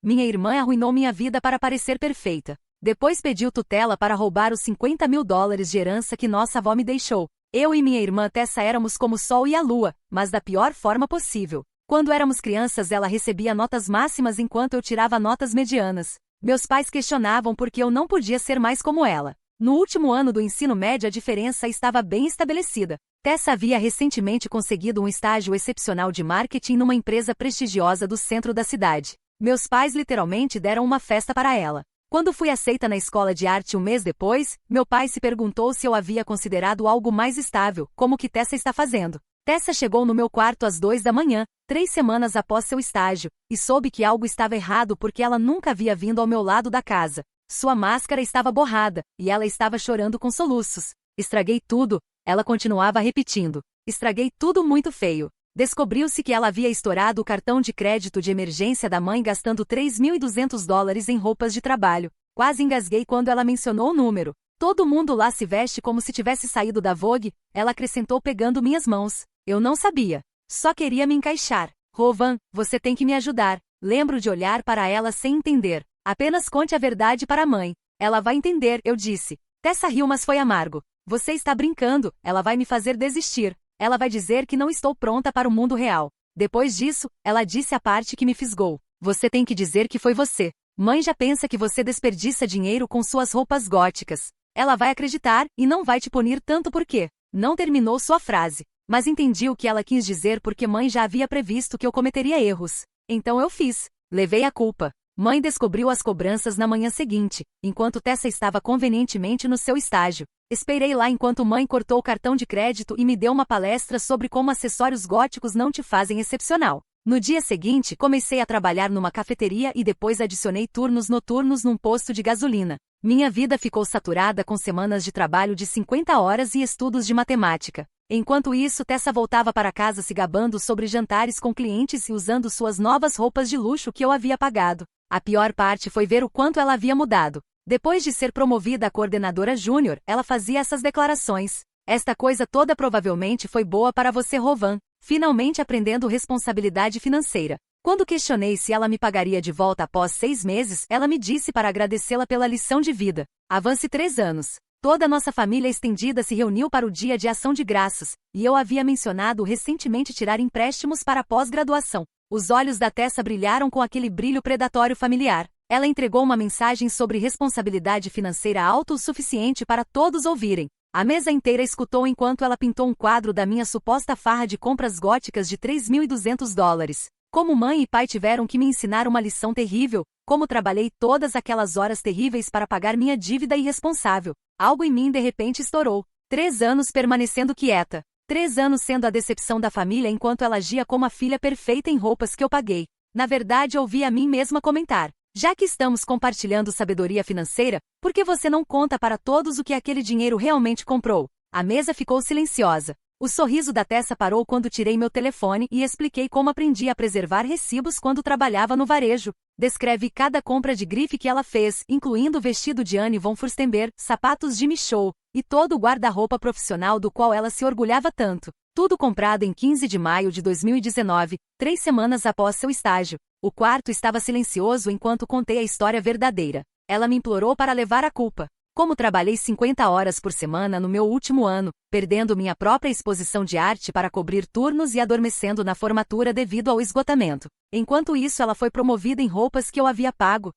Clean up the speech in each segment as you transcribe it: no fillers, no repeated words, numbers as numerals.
Minha irmã arruinou minha vida para parecer perfeita. Depois pediu tutela para roubar os $50.000 de herança que nossa avó me deixou. Eu e minha irmã Tessa éramos como o sol e a lua, mas da pior forma possível. Quando éramos crianças, ela recebia notas máximas enquanto eu tirava notas medianas. Meus pais questionavam por que eu não podia ser mais como ela. No último ano do ensino médio, a diferença estava bem estabelecida. Tessa havia recentemente conseguido um estágio excepcional de marketing numa empresa prestigiosa do centro da cidade. Meus pais literalmente deram uma festa para ela. Quando fui aceita na escola de arte um mês depois, meu pai se perguntou se eu havia considerado algo mais estável, como o que Tessa está fazendo. Tessa chegou no meu quarto às 2 da manhã, 3 semanas após seu estágio, e soube que algo estava errado porque ela nunca havia vindo ao meu lado da casa. Sua máscara estava borrada, e ela estava chorando com soluços. Estraguei tudo, ela continuava repetindo. Estraguei tudo muito feio. Descobriu-se que ela havia estourado o cartão de crédito de emergência da mãe gastando $3.200 em roupas de trabalho. Quase engasguei quando ela mencionou o número. Todo mundo lá se veste como se tivesse saído da Vogue, ela acrescentou pegando minhas mãos. Eu não sabia. Só queria me encaixar. Rovan, você tem que me ajudar. Lembro de olhar para ela sem entender. Apenas conte a verdade para a mãe. Ela vai entender, eu disse. Tessa riu, mas foi amargo. Você está brincando, ela vai me fazer desistir. Ela vai dizer que não estou pronta para o mundo real. Depois disso, ela disse a parte que me fisgou. Você tem que dizer que foi você. Mãe já pensa que você desperdiça dinheiro com suas roupas góticas. Ela vai acreditar e não vai te punir tanto porque não terminou sua frase. Mas entendi o que ela quis dizer porque mãe já havia previsto que eu cometeria erros. Então eu fiz. Levei a culpa. Mãe descobriu as cobranças na manhã seguinte, enquanto Tessa estava convenientemente no seu estágio. Esperei lá enquanto mãe cortou o cartão de crédito e me deu uma palestra sobre como acessórios góticos não te fazem excepcional. No dia seguinte, comecei a trabalhar numa cafeteria e depois adicionei turnos noturnos num posto de gasolina. Minha vida ficou saturada com semanas de trabalho de 50 horas e estudos de matemática. Enquanto isso, Tessa voltava para casa se gabando sobre jantares com clientes e usando suas novas roupas de luxo que eu havia pagado. A pior parte foi ver o quanto ela havia mudado. Depois de ser promovida a coordenadora júnior, ela fazia essas declarações. Esta coisa toda provavelmente foi boa para você, Rovan, finalmente aprendendo responsabilidade financeira. Quando questionei se ela me pagaria de volta após 6 meses, ela me disse para agradecê-la pela lição de vida. Avance 3 anos. Toda a nossa família estendida se reuniu para o Dia de Ação de Graças, e eu havia mencionado recentemente tirar empréstimos para a pós-graduação. Os olhos da Tessa brilharam com aquele brilho predatório familiar. Ela entregou uma mensagem sobre responsabilidade financeira alta o suficiente para todos ouvirem. A mesa inteira escutou enquanto ela pintou um quadro da minha suposta farra de compras góticas de $3.200. Como mãe e pai tiveram que me ensinar uma lição terrível, como trabalhei todas aquelas horas terríveis para pagar minha dívida irresponsável. Algo em mim de repente estourou. 3 anos permanecendo quieta. 3 anos sendo a decepção da família enquanto ela agia como a filha perfeita em roupas que eu paguei. Na verdade, ouvi a mim mesma comentar. Já que estamos compartilhando sabedoria financeira, por que você não conta para todos o que aquele dinheiro realmente comprou? A mesa ficou silenciosa. O sorriso da Tessa parou quando tirei meu telefone e expliquei como aprendi a preservar recibos quando trabalhava no varejo. Descreve cada compra de grife que ela fez, incluindo o vestido de Anne von Furstenberg, sapatos Jimmy Choo, e todo o guarda-roupa profissional do qual ela se orgulhava tanto. Tudo comprado em 15 de maio de 2019, 3 semanas após seu estágio. O quarto estava silencioso enquanto contei a história verdadeira. Ela me implorou para levar a culpa. Como trabalhei 50 horas por semana no meu último ano, perdendo minha própria exposição de arte para cobrir turnos e adormecendo na formatura devido ao esgotamento. Enquanto isso, ela foi promovida em roupas que eu havia pago.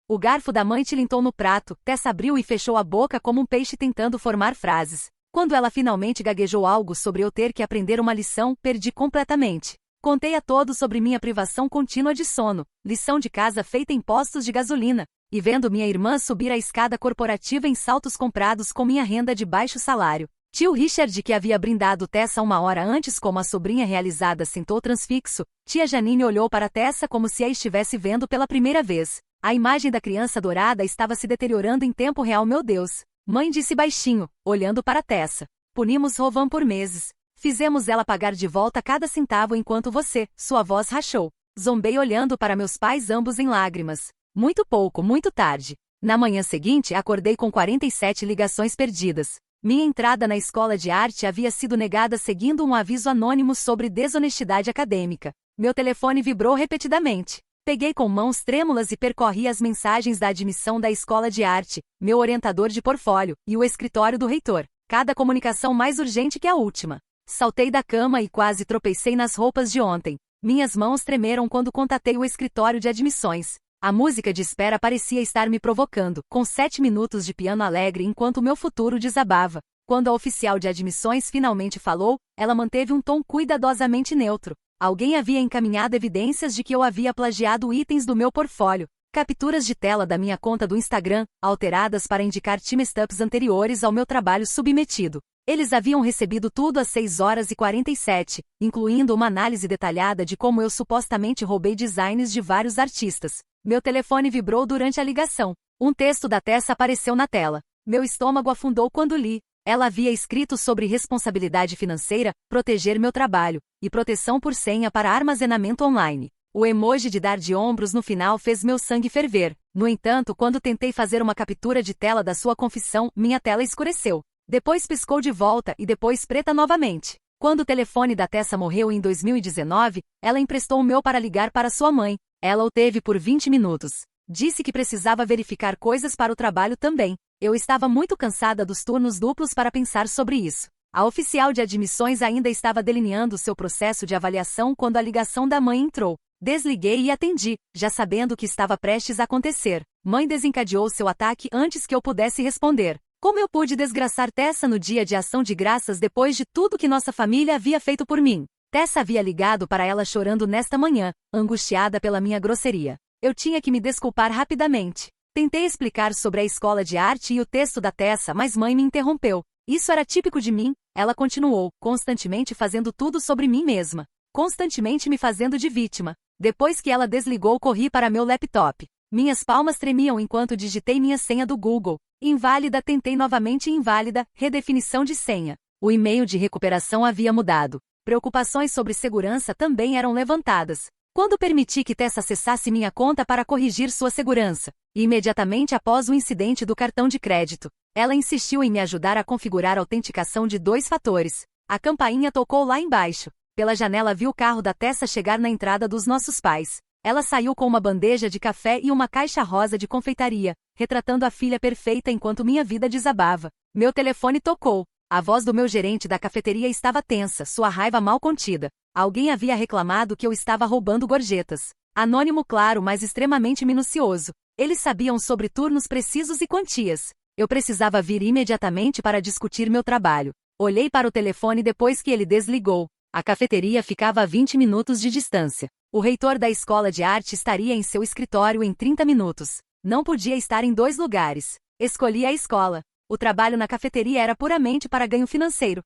O garfo da mãe tilintou no prato, Tessa abriu e fechou a boca como um peixe tentando formar frases. Quando ela finalmente gaguejou algo sobre eu ter que aprender uma lição, perdi completamente. Contei a todos sobre minha privação contínua de sono, lição de casa feita em postos de gasolina, e vendo minha irmã subir a escada corporativa em saltos comprados com minha renda de baixo salário. Tio Richard, que havia brindado Tessa 1 hora antes como a sobrinha realizada, sentou transfixo. Tia Janine olhou para Tessa como se a estivesse vendo pela primeira vez. A imagem da criança dourada estava se deteriorando em tempo real. Meu Deus! Mãe disse baixinho, olhando para Tessa. Punimos Rovan por meses. Fizemos ela pagar de volta cada centavo enquanto você, sua voz rachou. Zombei olhando para meus pais, ambos em lágrimas. Muito pouco, muito tarde. Na manhã seguinte, acordei com 47 ligações perdidas. Minha entrada na escola de arte havia sido negada seguindo um aviso anônimo sobre desonestidade acadêmica. Meu telefone vibrou repetidamente. Peguei com mãos trêmulas e percorri as mensagens da admissão da escola de arte, meu orientador de portfólio, e o escritório do reitor. Cada comunicação mais urgente que a última. Saltei da cama e quase tropecei nas roupas de ontem. Minhas mãos tremeram quando contatei o escritório de admissões. A música de espera parecia estar me provocando, com 7 minutos de piano alegre enquanto meu futuro desabava. Quando a oficial de admissões finalmente falou, ela manteve um tom cuidadosamente neutro. Alguém havia encaminhado evidências de que eu havia plagiado itens do meu portfólio. Capturas de tela da minha conta do Instagram, alteradas para indicar timestamps anteriores ao meu trabalho submetido. Eles haviam recebido tudo às 6h47, incluindo uma análise detalhada de como eu supostamente roubei designs de vários artistas. Meu telefone vibrou durante a ligação. Um texto da Tessa apareceu na tela. Meu estômago afundou quando li. Ela havia escrito sobre responsabilidade financeira, proteger meu trabalho, e proteção por senha para armazenamento online. O emoji de dar de ombros no final fez meu sangue ferver. No entanto, quando tentei fazer uma captura de tela da sua confissão, minha tela escureceu. Depois piscou de volta e depois preta novamente. Quando o telefone da Tessa morreu em 2019, ela emprestou o meu para ligar para sua mãe. Ela o teve por 20 minutos. Disse que precisava verificar coisas para o trabalho também. Eu estava muito cansada dos turnos duplos para pensar sobre isso. A oficial de admissões ainda estava delineando seu processo de avaliação quando a ligação da mãe entrou. Desliguei e atendi, já sabendo o que estava prestes a acontecer. Mãe desencadeou seu ataque antes que eu pudesse responder. Como eu pude desgraçar Tessa no dia de ação de graças depois de tudo que nossa família havia feito por mim? Tessa havia ligado para ela chorando nesta manhã, angustiada pela minha grosseria. Eu tinha que me desculpar rapidamente. Tentei explicar sobre a escola de arte e o texto da Tessa, mas mãe me interrompeu. Isso era típico de mim, ela continuou, constantemente fazendo tudo sobre mim mesma. Constantemente me fazendo de vítima. Depois que ela desligou, corri para meu laptop. Minhas palmas tremiam enquanto digitei minha senha do Google. Inválida, tentei novamente inválida, redefinição de senha. O e-mail de recuperação havia mudado. Preocupações sobre segurança também eram levantadas. Quando permiti que Tessa acessasse minha conta para corrigir sua segurança, imediatamente após o incidente do cartão de crédito, ela insistiu em me ajudar a configurar a autenticação de 2 fatores. A campainha tocou lá embaixo. Pela janela vi o carro da Tessa chegar na entrada dos nossos pais. Ela saiu com uma bandeja de café e uma caixa rosa de confeitaria, retratando a filha perfeita enquanto minha vida desabava. Meu telefone tocou. A voz do meu gerente da cafeteria estava tensa, sua raiva mal contida. Alguém havia reclamado que eu estava roubando gorjetas. Anônimo claro, mas extremamente minucioso. Eles sabiam sobre turnos precisos e quantias. Eu precisava vir imediatamente para discutir meu trabalho. Olhei para o telefone depois que ele desligou. A cafeteria ficava a 20 minutos de distância. O reitor da escola de arte estaria em seu escritório em 30 minutos. Não podia estar em 2 lugares. Escolhi a escola. O trabalho na cafeteria era puramente para ganho financeiro.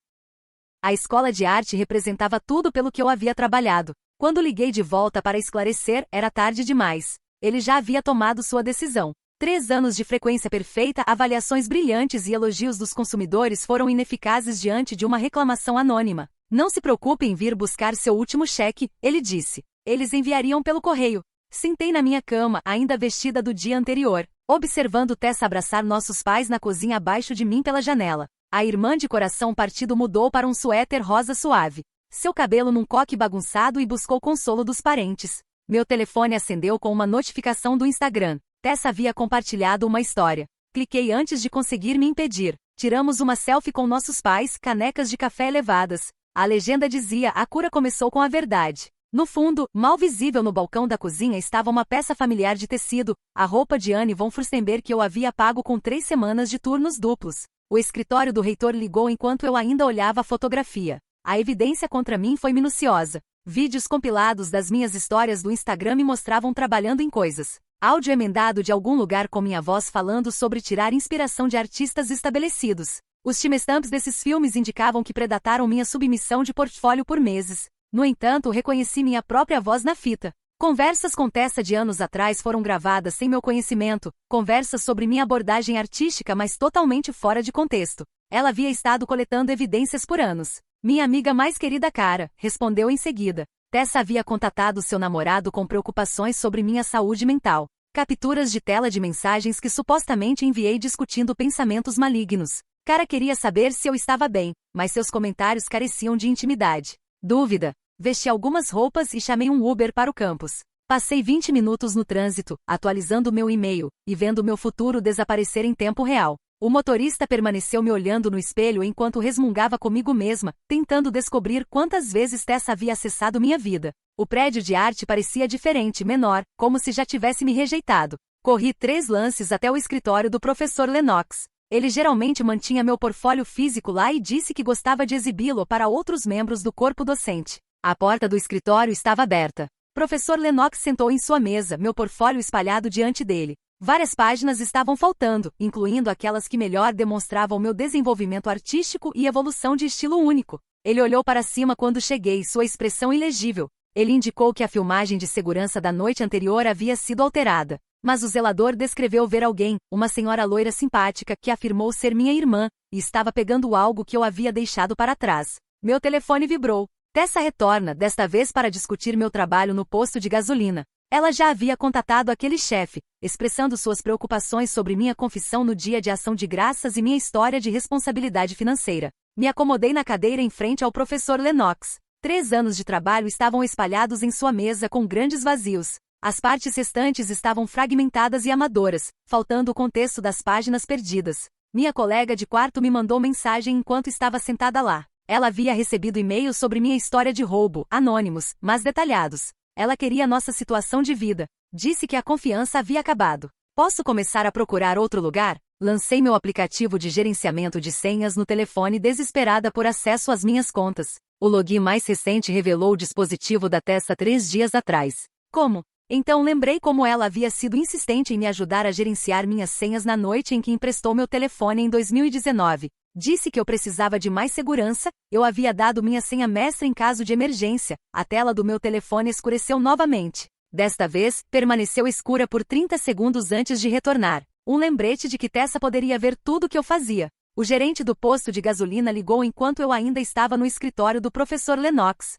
A escola de arte representava tudo pelo que eu havia trabalhado. Quando liguei de volta para esclarecer, era tarde demais. Ele já havia tomado sua decisão. 3 anos de frequência perfeita, avaliações brilhantes e elogios dos consumidores foram ineficazes diante de uma reclamação anônima. Não se preocupe em vir buscar seu último cheque, ele disse. Eles enviariam pelo correio. Sentei na minha cama, ainda vestida do dia anterior, observando Tessa abraçar nossos pais na cozinha abaixo de mim pela janela. A irmã de coração partido mudou para um suéter rosa suave. Seu cabelo num coque bagunçado e buscou consolo dos parentes. Meu telefone acendeu com uma notificação do Instagram. Tessa havia compartilhado uma história. Cliquei antes de conseguir me impedir. Tiramos uma selfie com nossos pais, canecas de café elevadas. A legenda dizia: a cura começou com a verdade. No fundo, mal visível no balcão da cozinha estava uma peça familiar de tecido, a roupa de Anne von Furstenberg que eu havia pago com 3 semanas de turnos duplos. O escritório do reitor ligou enquanto eu ainda olhava a fotografia. A evidência contra mim foi minuciosa. Vídeos compilados das minhas histórias do Instagram me mostravam trabalhando em coisas. Áudio emendado de algum lugar com minha voz falando sobre tirar inspiração de artistas estabelecidos. Os timestamps desses filmes indicavam que predataram minha submissão de portfólio por meses. No entanto, reconheci minha própria voz na fita. Conversas com Tessa de anos atrás foram gravadas sem meu conhecimento, conversas sobre minha abordagem artística mas totalmente fora de contexto. Ela havia estado coletando evidências por anos. Minha amiga mais querida Cara, respondeu em seguida. Tessa havia contatado seu namorado com preocupações sobre minha saúde mental. Capturas de tela de mensagens que supostamente enviei discutindo pensamentos malignos. Cara queria saber se eu estava bem, mas seus comentários careciam de intimidade. Dúvida. Vesti algumas roupas e chamei um Uber para o campus. Passei 20 minutos no trânsito, atualizando meu e-mail, e vendo meu futuro desaparecer em tempo real. O motorista permaneceu me olhando no espelho enquanto resmungava comigo mesma, tentando descobrir quantas vezes Tessa havia acessado minha vida. O prédio de arte parecia diferente, menor, como se já tivesse me rejeitado. Corri 3 lances até o escritório do professor Lennox. Ele geralmente mantinha meu portfólio físico lá e disse que gostava de exibi-lo para outros membros do corpo docente. A porta do escritório estava aberta. Professor Lennox sentou em sua mesa, meu portfólio espalhado diante dele. Várias páginas estavam faltando, incluindo aquelas que melhor demonstravam meu desenvolvimento artístico e evolução de estilo único. Ele olhou para cima quando cheguei, sua expressão ilegível. Ele indicou que a filmagem de segurança da noite anterior havia sido alterada. Mas o zelador descreveu ver alguém, uma senhora loira simpática, que afirmou ser minha irmã, e estava pegando algo que eu havia deixado para trás. Meu telefone vibrou. Tessa retorna, desta vez para discutir meu trabalho no posto de gasolina. Ela já havia contatado aquele chefe, expressando suas preocupações sobre minha confissão no dia de ação de graças e minha história de responsabilidade financeira. Me acomodei na cadeira em frente ao professor Lennox. 3 anos de trabalho estavam espalhados em sua mesa com grandes vazios. As partes restantes estavam fragmentadas e amadoras, faltando o contexto das páginas perdidas. Minha colega de quarto me mandou mensagem enquanto estava sentada lá. Ela havia recebido e-mails sobre minha história de roubo, anônimos, mas detalhados. Ela queria nossa situação de vida. Disse que a confiança havia acabado. Posso começar a procurar outro lugar? Lancei meu aplicativo de gerenciamento de senhas no telefone desesperada por acesso às minhas contas. O login mais recente revelou o dispositivo da Tessa 3 dias atrás. Como? Então lembrei como ela havia sido insistente em me ajudar a gerenciar minhas senhas na noite em que emprestou meu telefone em 2019. Disse que eu precisava de mais segurança, eu havia dado minha senha mestra em caso de emergência, a tela do meu telefone escureceu novamente. Desta vez, permaneceu escura por 30 segundos antes de retornar. Um lembrete de que Tessa poderia ver tudo o que eu fazia. O gerente do posto de gasolina ligou enquanto eu ainda estava no escritório do professor Lennox.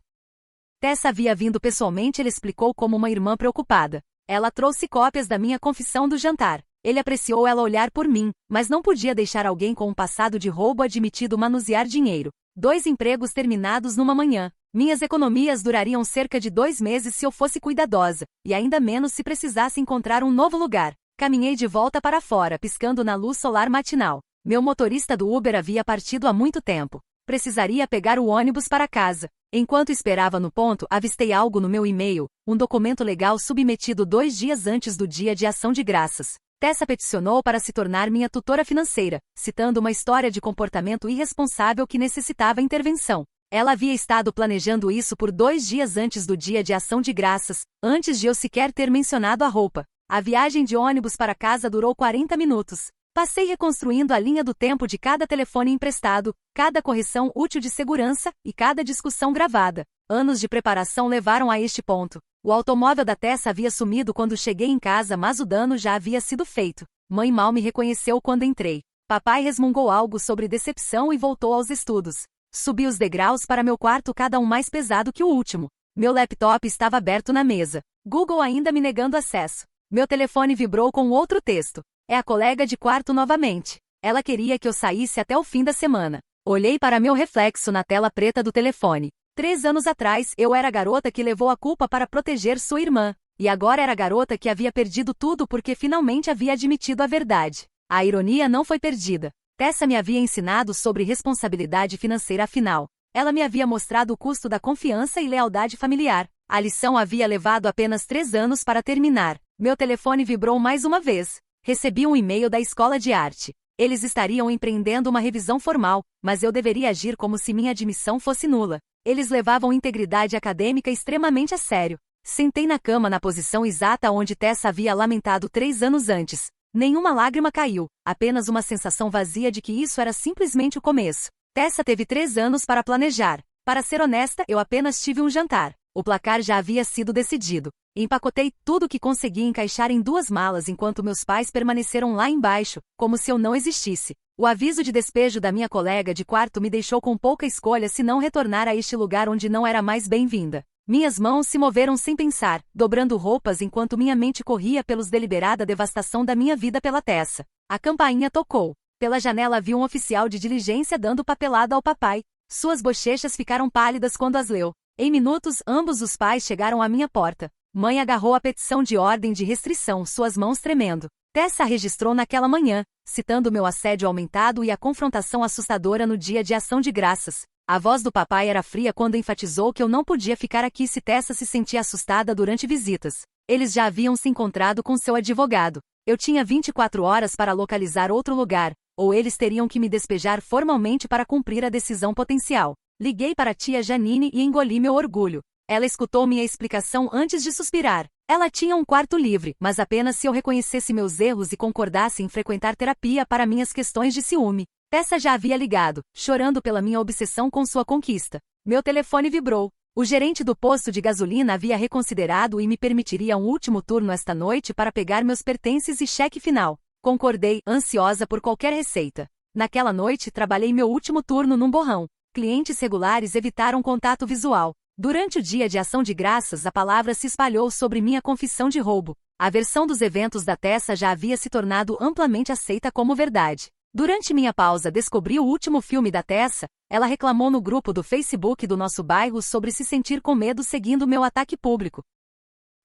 Tessa havia vindo pessoalmente, ele explicou como uma irmã preocupada. Ela trouxe cópias da minha confissão do jantar. Ele apreciou ela olhar por mim, mas não podia deixar alguém com um passado de roubo admitido manusear dinheiro. 2 empregos terminados numa manhã. Minhas economias durariam cerca de 2 meses se eu fosse cuidadosa, e ainda menos se precisasse encontrar um novo lugar. Caminhei de volta para fora, piscando na luz solar matinal. Meu motorista do Uber havia partido há muito tempo. Precisaria pegar o ônibus para casa. Enquanto esperava no ponto, avistei algo no meu e-mail, um documento legal submetido 2 dias antes do dia de ação de graças. Tessa peticionou para se tornar minha tutora financeira, citando uma história de comportamento irresponsável que necessitava intervenção. Ela havia estado planejando isso por 2 dias antes do dia de ação de graças, antes de eu sequer ter mencionado a roupa. A viagem de ônibus para casa durou 40 minutos. Passei reconstruindo a linha do tempo de cada telefone emprestado, cada correção útil de segurança e cada discussão gravada. Anos de preparação levaram a este ponto. O automóvel da Tessa havia sumido quando cheguei em casa, mas o dano já havia sido feito. Mãe mal me reconheceu quando entrei. Papai resmungou algo sobre decepção e voltou aos estudos. Subi os degraus para meu quarto, cada um mais pesado que o último. Meu laptop estava aberto na mesa. Google ainda me negando acesso. Meu telefone vibrou com outro texto. É a colega de quarto novamente. Ela queria que eu saísse até o fim da semana. Olhei para meu reflexo na tela preta do telefone. 3 anos atrás, eu era a garota que levou a culpa para proteger sua irmã. E agora era a garota que havia perdido tudo porque finalmente havia admitido a verdade. A ironia não foi perdida. Tessa me havia ensinado sobre responsabilidade financeira afinal. Ela me havia mostrado o custo da confiança e lealdade familiar. A lição havia levado apenas 3 anos para terminar. Meu telefone vibrou mais uma vez. Recebi um e-mail da escola de arte. Eles estariam empreendendo uma revisão formal, mas eu deveria agir como se minha admissão fosse nula. Eles levavam integridade acadêmica extremamente a sério. Sentei na cama na posição exata onde Tessa havia lamentado 3 anos antes. Nenhuma lágrima caiu, apenas uma sensação vazia de que isso era simplesmente o começo. Tessa teve 3 anos para planejar. Para ser honesta, eu apenas tive um jantar. O placar já havia sido decidido. Empacotei tudo que consegui encaixar em 2 malas enquanto meus pais permaneceram lá embaixo, como se eu não existisse. O aviso de despejo da minha colega de quarto me deixou com pouca escolha se não retornar a este lugar onde não era mais bem-vinda. Minhas mãos se moveram sem pensar, dobrando roupas enquanto minha mente corria pelos deliberada devastação da minha vida pela Tessa. A campainha tocou. Pela janela vi um oficial de diligência dando papelada ao papai. Suas bochechas ficaram pálidas quando as leu. Em minutos, ambos os pais chegaram à minha porta. Mãe agarrou a petição de ordem de restrição, suas mãos tremendo. Tessa registrou naquela manhã, citando meu assédio aumentado e a confrontação assustadora no dia de ação de graças. A voz do papai era fria quando enfatizou que eu não podia ficar aqui se Tessa se sentia assustada durante visitas. Eles já haviam se encontrado com seu advogado. Eu tinha 24 horas para localizar outro lugar, ou eles teriam que me despejar formalmente para cumprir a decisão potencial. Liguei para a tia Janine e engoli meu orgulho. Ela escutou minha explicação antes de suspirar. Ela tinha um quarto livre, mas apenas se eu reconhecesse meus erros e concordasse em frequentar terapia para minhas questões de ciúme. Tessa já havia ligado, chorando pela minha obsessão com sua conquista. Meu telefone vibrou. O gerente do posto de gasolina havia reconsiderado e me permitiria um último turno esta noite para pegar meus pertences e cheque final. Concordei, ansiosa por qualquer receita. Naquela noite trabalhei meu último turno num borrão. Clientes regulares evitaram contato visual. Durante o dia de ação de graças, a palavra se espalhou sobre minha confissão de roubo. A versão dos eventos da Tessa já havia se tornado amplamente aceita como verdade. Durante minha pausa descobri o último filme da Tessa. Ela reclamou no grupo do Facebook do nosso bairro sobre se sentir com medo seguindo meu ataque público.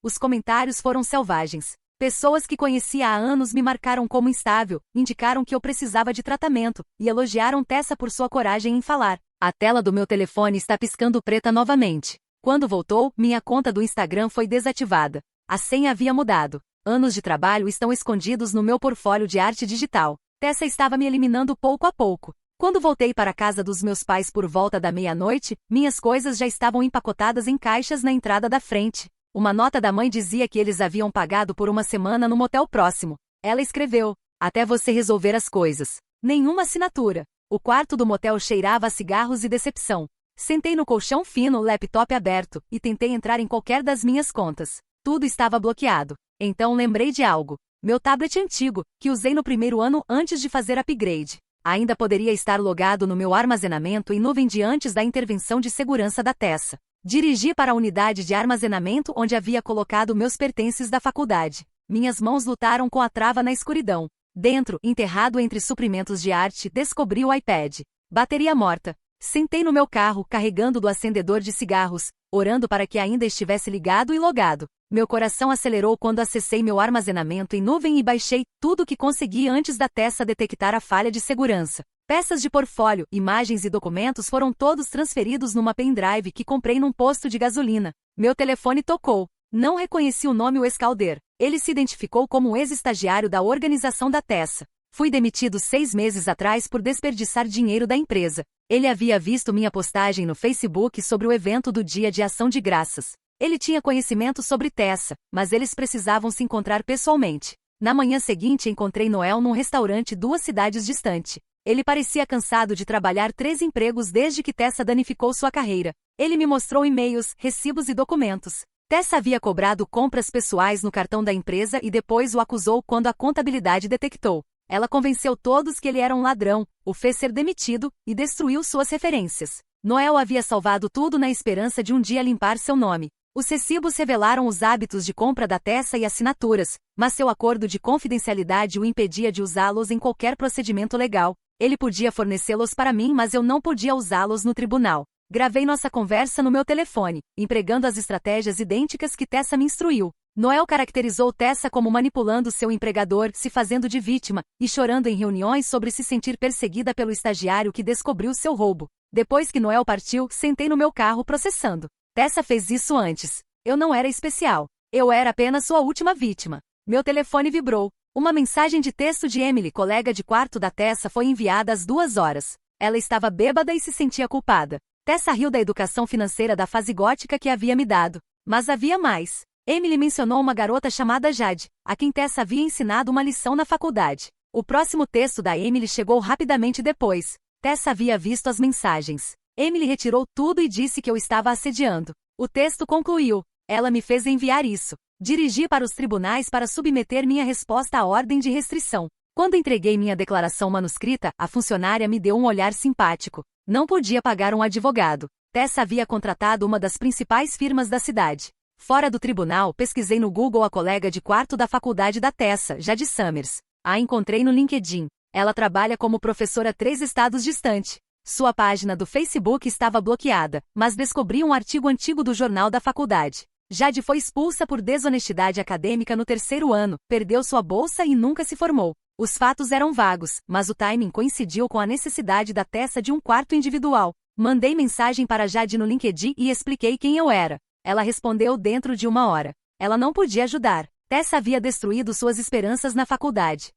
Os comentários foram selvagens. Pessoas que conhecia há anos me marcaram como instável, indicaram que eu precisava de tratamento, e elogiaram Tessa por sua coragem em falar. A tela do meu telefone está piscando preta novamente. Quando voltou, minha conta do Instagram foi desativada. A senha havia mudado. Anos de trabalho estão escondidos no meu portfólio de arte digital. Tessa estava me eliminando pouco a pouco. Quando voltei para a casa dos meus pais por volta da meia-noite, minhas coisas já estavam empacotadas em caixas na entrada da frente. Uma nota da mãe dizia que eles haviam pagado por uma semana no motel próximo. Ela escreveu: "Até você resolver as coisas." Nenhuma assinatura. O quarto do motel cheirava a cigarros e decepção. Sentei no colchão fino, laptop aberto, e tentei entrar em qualquer das minhas contas. Tudo estava bloqueado. Então lembrei de algo. Meu tablet antigo, que usei no primeiro ano antes de fazer upgrade. Ainda poderia estar logado no meu armazenamento em nuvem de antes da intervenção de segurança da Tessa. Dirigi para a unidade de armazenamento onde havia colocado meus pertences da faculdade. Minhas mãos lutaram com a trava na escuridão. Dentro, enterrado entre suprimentos de arte, descobri o iPad. Bateria morta. Sentei no meu carro, carregando do acendedor de cigarros, orando para que ainda estivesse ligado e logado. Meu coração acelerou quando acessei meu armazenamento em nuvem e baixei tudo o que consegui antes da Tessa detectar a falha de segurança. Peças de portfólio, imagens e documentos foram todos transferidos numa pendrive que comprei num posto de gasolina. Meu telefone tocou. Não reconheci o nome Wescalder. Ele se identificou como um ex-estagiário da organização da Tessa. Fui demitido 6 meses atrás por desperdiçar dinheiro da empresa. Ele havia visto minha postagem no Facebook sobre o evento do Dia de Ação de Graças. Ele tinha conhecimento sobre Tessa, mas eles precisavam se encontrar pessoalmente. Na manhã seguinte encontrei Noel num restaurante 2 cidades distante. Ele parecia cansado de trabalhar 3 empregos desde que Tessa danificou sua carreira. Ele me mostrou e-mails, recibos e documentos. Tessa havia cobrado compras pessoais no cartão da empresa e depois o acusou quando a contabilidade detectou. Ela convenceu todos que ele era um ladrão, o fez ser demitido e destruiu suas referências. Noel havia salvado tudo na esperança de um dia limpar seu nome. Os recibos revelaram os hábitos de compra da Tessa e assinaturas, mas seu acordo de confidencialidade o impedia de usá-los em qualquer procedimento legal. Ele podia fornecê-los para mim, mas eu não podia usá-los no tribunal. Gravei nossa conversa no meu telefone, empregando as estratégias idênticas que Tessa me instruiu. Noel caracterizou Tessa como manipulando seu empregador, se fazendo de vítima, e chorando em reuniões sobre se sentir perseguida pelo estagiário que descobriu seu roubo. Depois que Noel partiu, sentei no meu carro processando. Tessa fez isso antes. Eu não era especial. Eu era apenas sua última vítima. Meu telefone vibrou. Uma mensagem de texto de Emily, colega de quarto da Tessa, foi enviada às 2 horas. Ela estava bêbada e se sentia culpada. Tessa riu da educação financeira da fase gótica que havia me dado. Mas havia mais. Emily mencionou uma garota chamada Jade, a quem Tessa havia ensinado uma lição na faculdade. O próximo texto da Emily chegou rapidamente depois. Tessa havia visto as mensagens. Emily retirou tudo e disse que eu estava assediando. O texto concluiu: "Ela me fez enviar isso. Dirigi para os tribunais para submeter minha resposta à ordem de restrição. Quando entreguei minha declaração manuscrita, a funcionária me deu um olhar simpático. Não podia pagar um advogado. Tessa havia contratado uma das principais firmas da cidade. Fora do tribunal, pesquisei no Google a colega de quarto da faculdade da Tessa, Jade Summers. A encontrei no LinkedIn. Ela trabalha como professora 3 estados distante. Sua página do Facebook estava bloqueada, mas descobri um artigo antigo do jornal da faculdade. Jade foi expulsa por desonestidade acadêmica no 3º ano, perdeu sua bolsa e nunca se formou. Os fatos eram vagos, mas o timing coincidiu com a necessidade da Tessa de um quarto individual. Mandei mensagem para Jade no LinkedIn e expliquei quem eu era. Ela respondeu dentro de 1 hora. Ela não podia ajudar. Tessa havia destruído suas esperanças na faculdade.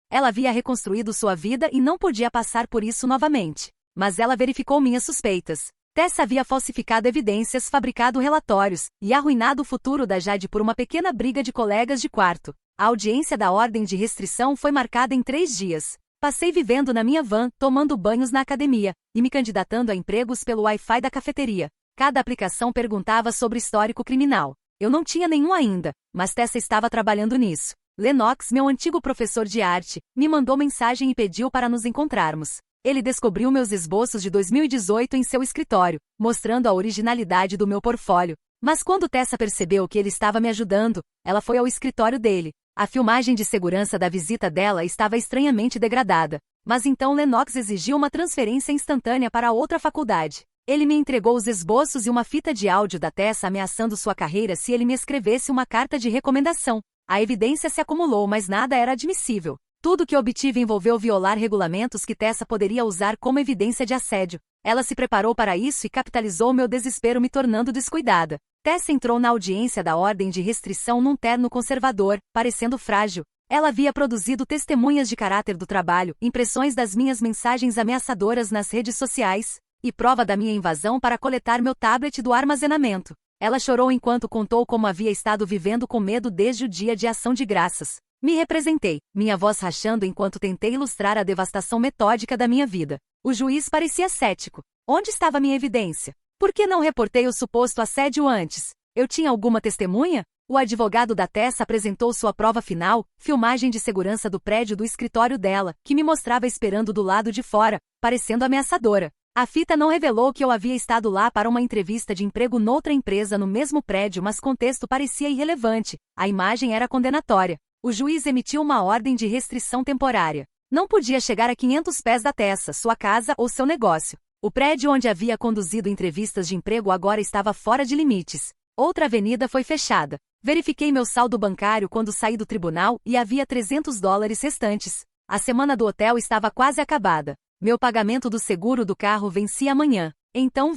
Ela havia reconstruído sua vida e não podia passar por isso novamente. Mas ela verificou minhas suspeitas. Tessa havia falsificado evidências, fabricado relatórios e arruinado o futuro da Jade por uma pequena briga de colegas de quarto. A audiência da ordem de restrição foi marcada em 3 dias. Passei vivendo na minha van, tomando banhos na academia e me candidatando a empregos pelo Wi-Fi da cafeteria. Cada aplicação perguntava sobre histórico criminal. Eu não tinha nenhum ainda, mas Tessa estava trabalhando nisso. Lennox, meu antigo professor de arte, me mandou mensagem e pediu para nos encontrarmos. Ele descobriu meus esboços de 2018 em seu escritório, mostrando a originalidade do meu portfólio. Mas quando Tessa percebeu que ele estava me ajudando, ela foi ao escritório dele. A filmagem de segurança da visita dela estava estranhamente degradada. Mas então Lennox exigiu uma transferência instantânea para outra faculdade. Ele me entregou os esboços e uma fita de áudio da Tessa ameaçando sua carreira se ele me escrevesse uma carta de recomendação. A evidência se acumulou, mas nada era admissível. Tudo que obtive envolveu violar regulamentos que Tessa poderia usar como evidência de assédio. Ela se preparou para isso e capitalizou meu desespero me tornando descuidada. Tessa entrou na audiência da ordem de restrição num terno conservador, parecendo frágil. Ela havia produzido testemunhas de caráter do trabalho, impressões das minhas mensagens ameaçadoras nas redes sociais, e prova da minha invasão para coletar meu tablet do armazenamento. Ela chorou enquanto contou como havia estado vivendo com medo desde o dia de ação de graças. Me representei, minha voz rachando enquanto tentei ilustrar a devastação metódica da minha vida. O juiz parecia cético. Onde estava minha evidência? Por que não reportei o suposto assédio antes? Eu tinha alguma testemunha? O advogado da Tessa apresentou sua prova final, filmagem de segurança do prédio do escritório dela, que me mostrava esperando do lado de fora, parecendo ameaçadora. A fita não revelou que eu havia estado lá para uma entrevista de emprego noutra empresa no mesmo prédio, mas contexto parecia irrelevante. A imagem era condenatória. O juiz emitiu uma ordem de restrição temporária. Não podia chegar a 500 pés da Tessa, sua casa ou seu negócio. O prédio onde havia conduzido entrevistas de emprego agora estava fora de limites. Outra avenida foi fechada. Verifiquei meu saldo bancário quando saí do tribunal e havia $300 restantes. A semana do hotel estava quase acabada. Meu pagamento do seguro do carro vencia amanhã. Então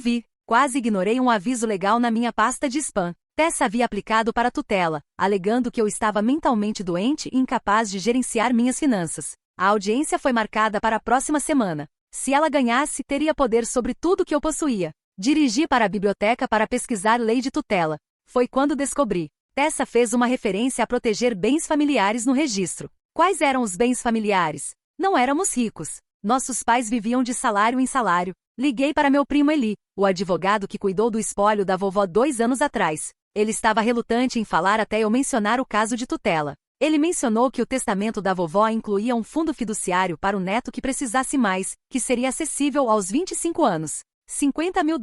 quase ignorei um aviso legal na minha pasta de spam. Tessa havia aplicado para tutela, alegando que eu estava mentalmente doente e incapaz de gerenciar minhas finanças. A audiência foi marcada para a próxima semana. Se ela ganhasse, teria poder sobre tudo que eu possuía. Dirigi para a biblioteca para pesquisar lei de tutela. Foi quando descobri. Tessa fez uma referência a proteger bens familiares no registro. Quais eram os bens familiares? Não éramos ricos. Nossos pais viviam de salário em salário. Liguei para meu primo Eli, o advogado que cuidou do espólio da vovó 2 anos atrás. Ele estava relutante em falar até eu mencionar o caso de tutela. Ele mencionou que o testamento da vovó incluía um fundo fiduciário para o neto que precisasse mais, que seria acessível aos 25 anos. $50 mil.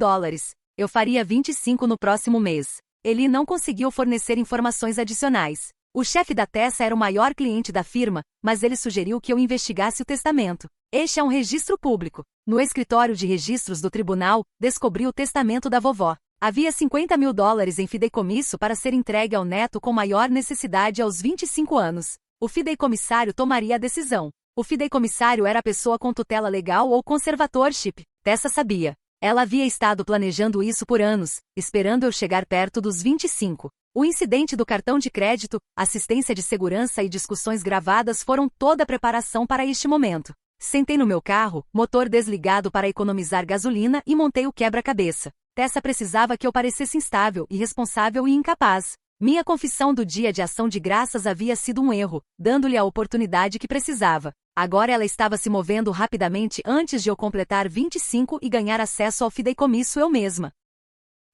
Eu faria 25 no próximo mês. Eli não conseguiu fornecer informações adicionais. O chefe da Tessa era o maior cliente da firma, mas ele sugeriu que eu investigasse o testamento. Este é um registro público. No escritório de registros do tribunal, descobri o testamento da vovó. Havia $50 mil em fideicomisso para ser entregue ao neto com maior necessidade aos 25 anos. O fideicomissário tomaria a decisão. O fideicomissário era a pessoa com tutela legal ou conservatorship. Tessa sabia. Ela havia estado planejando isso por anos, esperando eu chegar perto dos 25. O incidente do cartão de crédito, assistência de segurança e discussões gravadas foram toda a preparação para este momento. Sentei no meu carro, motor desligado para economizar gasolina e montei o quebra-cabeça. Tessa precisava que eu parecesse instável, irresponsável e incapaz. Minha confissão do dia de ação de graças havia sido um erro, dando-lhe a oportunidade que precisava. Agora ela estava se movendo rapidamente antes de eu completar 25 e ganhar acesso ao fideicomisso eu mesma.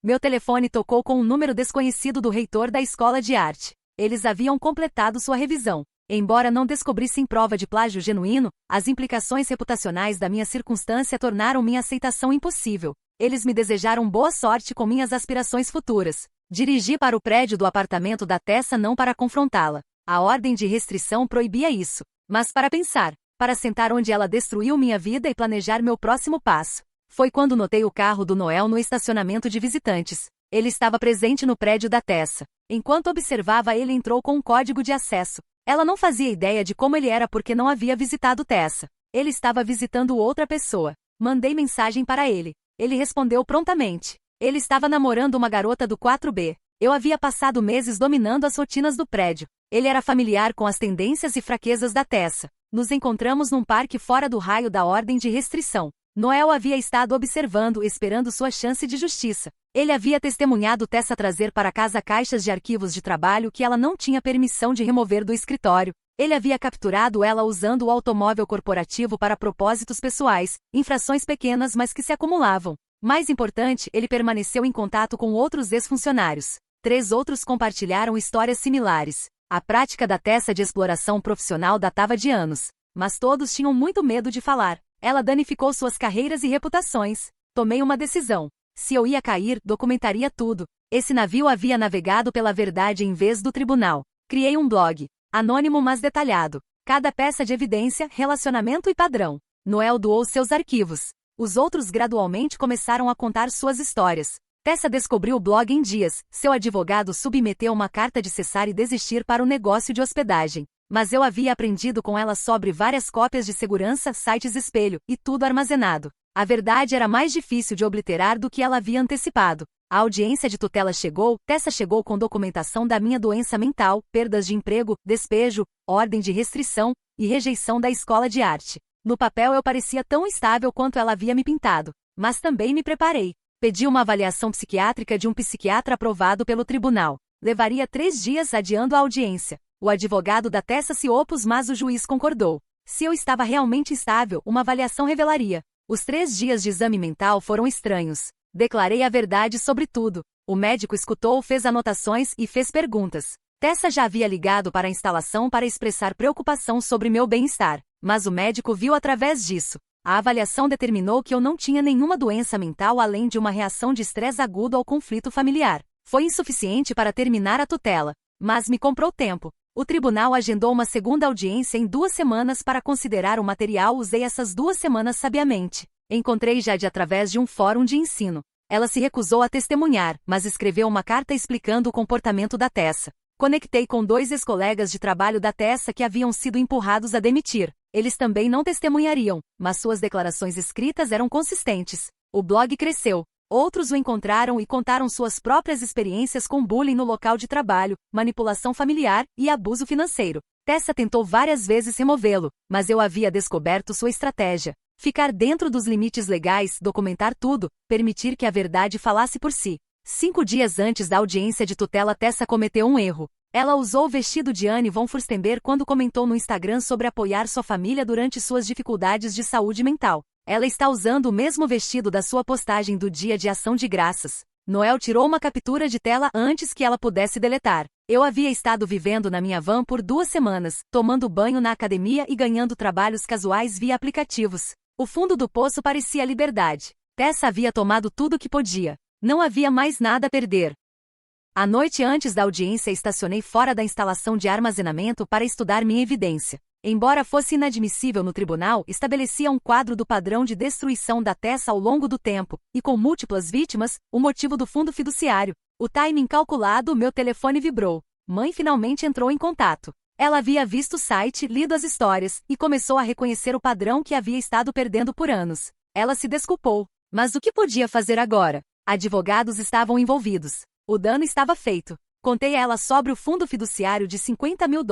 Meu telefone tocou com um número desconhecido do reitor da escola de arte. Eles haviam completado sua revisão. Embora não descobrissem prova de plágio genuíno, as implicações reputacionais da minha circunstância tornaram minha aceitação impossível. Eles me desejaram boa sorte com minhas aspirações futuras. Dirigi para o prédio do apartamento da Tessa não para confrontá-la. A ordem de restrição proibia isso. Mas para pensar, para sentar onde ela destruiu minha vida e planejar meu próximo passo. Foi quando notei o carro do Noel no estacionamento de visitantes. Ele estava presente no prédio da Tessa. Enquanto observava, ele entrou com um código de acesso. Ela não fazia ideia de como ele era porque não havia visitado Tessa. Ele estava visitando outra pessoa. Mandei mensagem para ele. Ele respondeu prontamente. Ele estava namorando uma garota do 4B. Eu havia passado meses dominando as rotinas do prédio. Ele era familiar com as tendências e fraquezas da Tessa. Nos encontramos num parque fora do raio da ordem de restrição. Noel havia estado observando, esperando sua chance de justiça. Ele havia testemunhado Tessa trazer para casa caixas de arquivos de trabalho que ela não tinha permissão de remover do escritório. Ele havia capturado ela usando o automóvel corporativo para propósitos pessoais, infrações pequenas mas que se acumulavam. Mais importante, ele permaneceu em contato com outros ex-funcionários. 3 outros compartilharam histórias similares. A prática da Tessa de exploração profissional datava de anos, mas todos tinham muito medo de falar. Ela danificou suas carreiras e reputações. Tomei uma decisão. Se eu ia cair, documentaria tudo. Esse navio havia navegado pela verdade em vez do tribunal. Criei um blog, anônimo mas detalhado. Cada peça de evidência, relacionamento e padrão. Noel doou seus arquivos. Os outros gradualmente começaram a contar suas histórias. Tessa descobriu o blog em dias. Seu advogado submeteu uma carta de cessar e desistir para o negócio de hospedagem. Mas eu havia aprendido com ela sobre várias cópias de segurança, sites espelho, e tudo armazenado. A verdade era mais difícil de obliterar do que ela havia antecipado. A audiência de tutela chegou, Tessa chegou com documentação da minha doença mental, perdas de emprego, despejo, ordem de restrição e rejeição da escola de arte. No papel eu parecia tão estável quanto ela havia me pintado. Mas também me preparei. Pedi uma avaliação psiquiátrica de um psiquiatra aprovado pelo tribunal. Levaria 3 dias adiando a audiência. O advogado da Tessa se opôs, mas o juiz concordou. Se eu estava realmente estável, uma avaliação revelaria. Os 3 dias de exame mental foram estranhos. Declarei a verdade sobre tudo. O médico escutou, fez anotações e fez perguntas. Tessa já havia ligado para a instalação para expressar preocupação sobre meu bem-estar, mas o médico viu através disso. A avaliação determinou que eu não tinha nenhuma doença mental além de uma reação de estresse agudo ao conflito familiar. Foi insuficiente para terminar a tutela, mas me comprou tempo. O tribunal agendou uma segunda audiência em 2 semanas para considerar o material. Usei essas 2 semanas sabiamente. Encontrei Jade através de um fórum de ensino. Ela se recusou a testemunhar, mas escreveu uma carta explicando o comportamento da Tessa. Conectei com 2 ex-colegas de trabalho da Tessa que haviam sido empurrados a demitir. Eles também não testemunhariam, mas suas declarações escritas eram consistentes. O blog cresceu. Outros o encontraram e contaram suas próprias experiências com bullying no local de trabalho, manipulação familiar e abuso financeiro. Tessa tentou várias vezes removê-lo, mas eu havia descoberto sua estratégia. Ficar dentro dos limites legais, documentar tudo, permitir que a verdade falasse por si. 5 dias antes da audiência de tutela, Tessa cometeu um erro. Ela usou o vestido de Anne von Furstenberg quando comentou no Instagram sobre apoiar sua família durante suas dificuldades de saúde mental. Ela está usando o mesmo vestido da sua postagem do Dia de Ação de Graças. Noel tirou uma captura de tela antes que ela pudesse deletar. Eu havia estado vivendo na minha van por 2 semanas, tomando banho na academia e ganhando trabalhos casuais via aplicativos. O fundo do poço parecia liberdade. Tessa havia tomado tudo que podia. Não havia mais nada a perder. A noite antes da audiência estacionei fora da instalação de armazenamento para estudar minha evidência. Embora fosse inadmissível no tribunal, estabelecia um quadro do padrão de destruição da Tessa ao longo do tempo, e com múltiplas vítimas, o motivo do fundo fiduciário. O timing calculado, meu telefone vibrou. Mãe finalmente entrou em contato. Ela havia visto o site, lido as histórias, e começou a reconhecer o padrão que havia estado perdendo por anos. Ela se desculpou. Mas o que podia fazer agora? Advogados estavam envolvidos. O dano estava feito. Contei a ela sobre o fundo fiduciário de $50 mil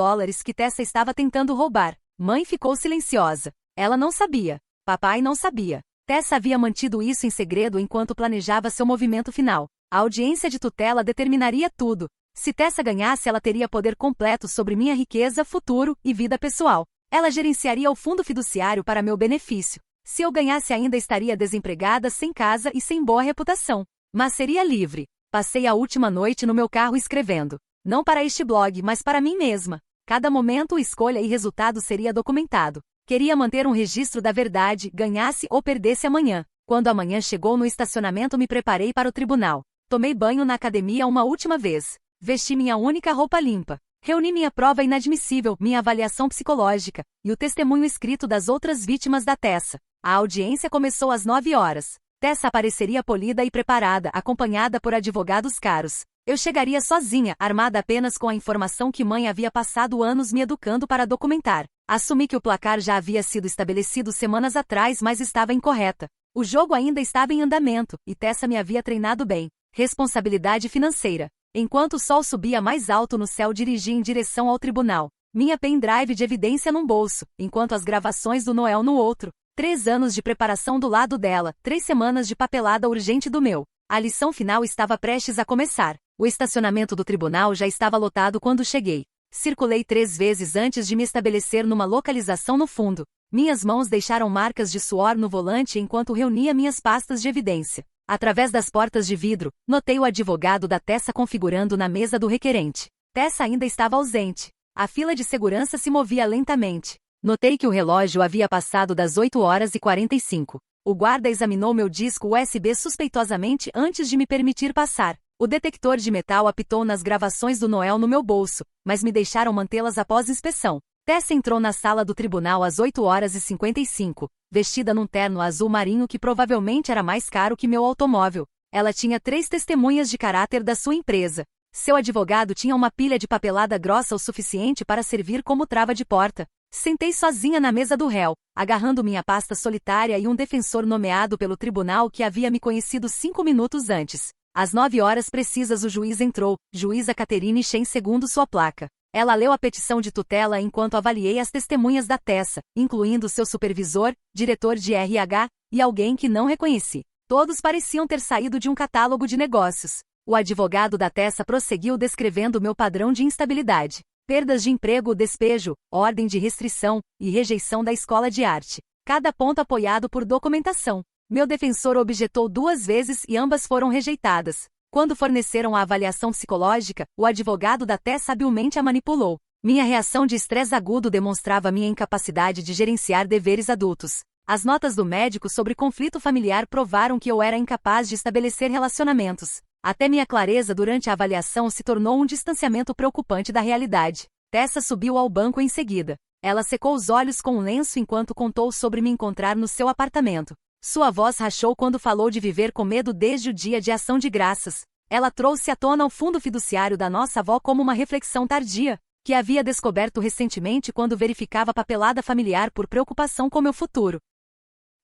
que Tessa estava tentando roubar. Mãe ficou silenciosa. Ela não sabia. Papai não sabia. Tessa havia mantido isso em segredo enquanto planejava seu movimento final. A audiência de tutela determinaria tudo. Se Tessa ganhasse, ela teria poder completo sobre minha riqueza, futuro e vida pessoal. Ela gerenciaria o fundo fiduciário para meu benefício. Se eu ganhasse, ainda estaria desempregada, sem casa e sem boa reputação. Mas seria livre. Passei a última noite no meu carro escrevendo. Não para este blog, mas para mim mesma. Cada momento, escolha e resultado seria documentado. Queria manter um registro da verdade, ganhasse ou perdesse amanhã. Quando amanhã chegou no estacionamento, me preparei para o tribunal. Tomei banho na academia uma última vez. Vesti minha única roupa limpa. Reuni minha prova inadmissível, minha avaliação psicológica, e o testemunho escrito das outras vítimas da Tessa. A audiência começou às 9 horas. Tessa apareceria polida e preparada, acompanhada por advogados caros. Eu chegaria sozinha, armada apenas com a informação que mãe havia passado anos me educando para documentar. Assumi que o placar já havia sido estabelecido semanas atrás, mas estava incorreta. O jogo ainda estava em andamento, e Tessa me havia treinado bem. Responsabilidade financeira. Enquanto o sol subia mais alto no céu, dirigi em direção ao tribunal. Minha pendrive de evidência num bolso, enquanto as gravações do Noel no outro. 3 anos de preparação do lado dela, 3 semanas de papelada urgente do meu. A lição final estava prestes a começar. O estacionamento do tribunal já estava lotado quando cheguei. Circulei 3 vezes antes de me estabelecer numa localização no fundo. Minhas mãos deixaram marcas de suor no volante enquanto reunia minhas pastas de evidência. Através das portas de vidro, notei o advogado da Tessa configurando na mesa do requerente. Tessa ainda estava ausente. A fila de segurança se movia lentamente. Notei que o relógio havia passado das 8h45. O guarda examinou meu disco USB suspeitosamente antes de me permitir passar. O detector de metal apitou nas gravações do Noel no meu bolso, mas me deixaram mantê-las após inspeção. Tessa entrou na sala do tribunal às 8h55, vestida num terno azul marinho que provavelmente era mais caro que meu automóvel. Ela tinha 3 testemunhas de caráter da sua empresa. Seu advogado tinha uma pilha de papelada grossa o suficiente para servir como trava de porta. Sentei sozinha na mesa do réu, agarrando minha pasta solitária e um defensor nomeado pelo tribunal que havia me conhecido 5 minutos antes. Às 9 horas precisas o juiz entrou, juíza Caterine Chen segundo sua placa. Ela leu a petição de tutela enquanto avaliei as testemunhas da Tessa, incluindo seu supervisor, diretor de RH, e alguém que não reconheci. Todos pareciam ter saído de um catálogo de negócios. O advogado da Tessa prosseguiu descrevendo meu padrão de instabilidade. Perdas de emprego, despejo, ordem de restrição e rejeição da escola de arte. Cada ponto apoiado por documentação. Meu defensor objetou 2 vezes e ambas foram rejeitadas. Quando forneceram a avaliação psicológica, o advogado da Tessa habilmente a manipulou. Minha reação de estresse agudo demonstrava minha incapacidade de gerenciar deveres adultos. As notas do médico sobre conflito familiar provaram que eu era incapaz de estabelecer relacionamentos. Até minha clareza durante a avaliação se tornou um distanciamento preocupante da realidade. Tessa subiu ao banco em seguida. Ela secou os olhos com um lenço enquanto contou sobre me encontrar no seu apartamento. Sua voz rachou quando falou de viver com medo desde o dia de ação de graças. Ela trouxe à tona o fundo fiduciário da nossa avó como uma reflexão tardia, que havia descoberto recentemente quando verificava a papelada familiar por preocupação com meu futuro.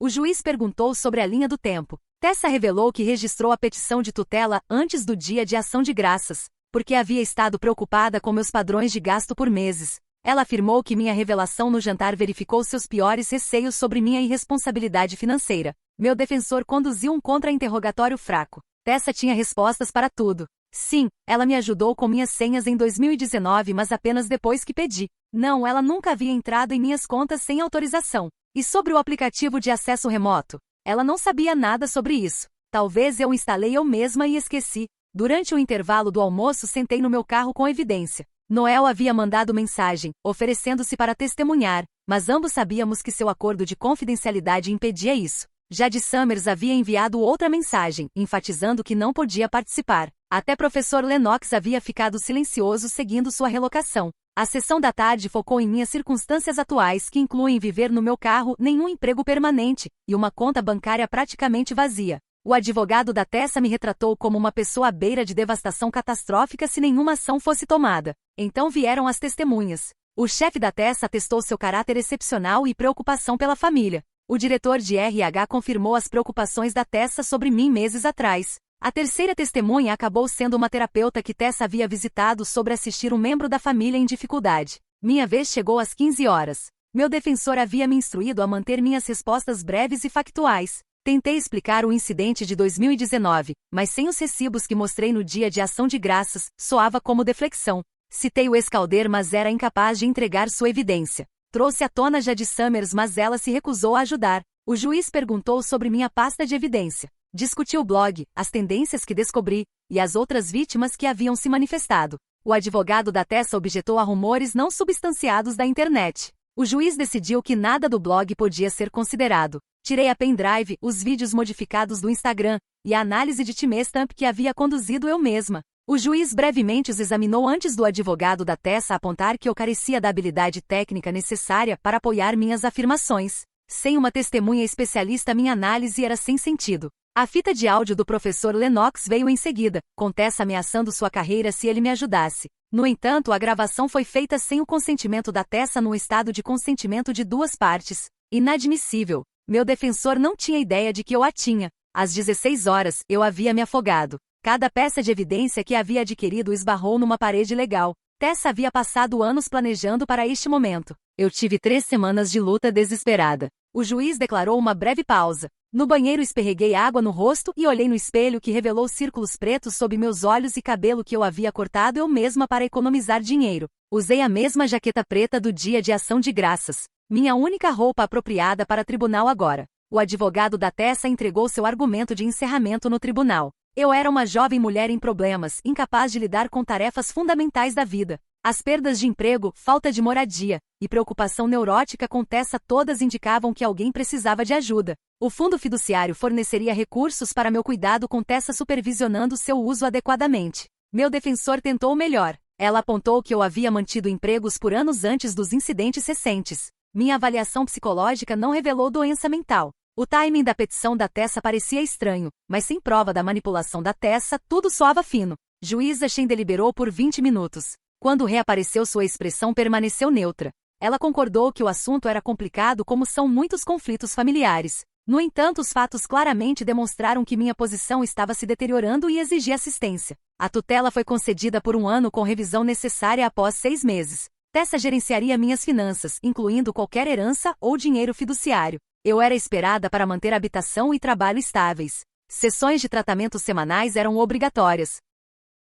O juiz perguntou sobre a linha do tempo. Tessa revelou que registrou a petição de tutela antes do dia de ação de graças, porque havia estado preocupada com meus padrões de gasto por meses. Ela afirmou que minha revelação no jantar verificou seus piores receios sobre minha irresponsabilidade financeira. Meu defensor conduziu um contra-interrogatório fraco. Tessa tinha respostas para tudo. Sim, ela me ajudou com minhas senhas em 2019, mas apenas depois que pedi. Não, ela nunca havia entrado em minhas contas sem autorização. E sobre o aplicativo de acesso remoto? Ela não sabia nada sobre isso. Talvez eu instalei eu mesma e esqueci. Durante o intervalo do almoço sentei no meu carro com evidência. Noel havia mandado mensagem, oferecendo-se para testemunhar, mas ambos sabíamos que seu acordo de confidencialidade impedia isso. Jade Summers havia enviado outra mensagem, enfatizando que não podia participar. Até professor Lennox havia ficado silencioso seguindo sua relocação. A sessão da tarde focou em minhas circunstâncias atuais, que incluem viver no meu carro, nenhum emprego permanente, e uma conta bancária praticamente vazia. O advogado da Tessa me retratou como uma pessoa à beira de devastação catastrófica se nenhuma ação fosse tomada. Então vieram as testemunhas. O chefe da Tessa atestou seu caráter excepcional e preocupação pela família. O diretor de RH confirmou as preocupações da Tessa sobre mim meses atrás. A terceira testemunha acabou sendo uma terapeuta que Tessa havia visitado sobre assistir um membro da família em dificuldade. Minha vez chegou às 15 horas. Meu defensor havia me instruído a manter minhas respostas breves e factuais. Tentei explicar o incidente de 2019, mas sem os recibos que mostrei no dia de ação de graças, soava como deflexão. Citei o ex-Calder, mas era incapaz de entregar sua evidência. Trouxe à tona Jade Summers, mas ela se recusou a ajudar. O juiz perguntou sobre minha pasta de evidência. Discutiu o blog, as tendências que descobri, e as outras vítimas que haviam se manifestado. O advogado da Tessa objetou a rumores não substanciados da internet. O juiz decidiu que nada do blog podia ser considerado. Tirei a pendrive, os vídeos modificados do Instagram, e a análise de timestamp que havia conduzido eu mesma. O juiz brevemente os examinou antes do advogado da Tessa apontar que eu carecia da habilidade técnica necessária para apoiar minhas afirmações. Sem uma testemunha especialista, minha análise era sem sentido. A fita de áudio do professor Lennox veio em seguida, com Tessa ameaçando sua carreira se ele me ajudasse. No entanto, a gravação foi feita sem o consentimento da Tessa num estado de consentimento de duas partes. Inadmissível. Meu defensor não tinha ideia de que eu a tinha. Às 16 horas, eu havia me afogado. Cada peça de evidência que havia adquirido esbarrou numa parede legal. Tessa havia passado anos planejando para este momento. Eu tive 3 semanas de luta desesperada. O juiz declarou uma breve pausa. No banheiro esperreguei água no rosto e olhei no espelho que revelou círculos pretos sob meus olhos e cabelo que eu havia cortado eu mesma para economizar dinheiro. Usei a mesma jaqueta preta do dia de ação de graças. Minha única roupa apropriada para tribunal agora. O advogado da Tessa entregou seu argumento de encerramento no tribunal. Eu era uma jovem mulher em problemas, incapaz de lidar com tarefas fundamentais da vida. As perdas de emprego, falta de moradia e preocupação neurótica com Tessa todas indicavam que alguém precisava de ajuda. O fundo fiduciário forneceria recursos para meu cuidado com Tessa supervisionando seu uso adequadamente. Meu defensor tentou o melhor. Ela apontou que eu havia mantido empregos por anos antes dos incidentes recentes. Minha avaliação psicológica não revelou doença mental. O timing da petição da Tessa parecia estranho, mas sem prova da manipulação da Tessa, tudo soava fino. Juíza Shen deliberou por 20 minutos. Quando reapareceu, sua expressão permaneceu neutra. Ela concordou que o assunto era complicado como são muitos conflitos familiares. No entanto, os fatos claramente demonstraram que minha posição estava se deteriorando e exigia assistência. A tutela foi concedida por 1 ano com revisão necessária após 6 meses. Tessa gerenciaria minhas finanças, incluindo qualquer herança ou dinheiro fiduciário. Eu era esperada para manter habitação e trabalho estáveis. Sessões de tratamento semanais eram obrigatórias.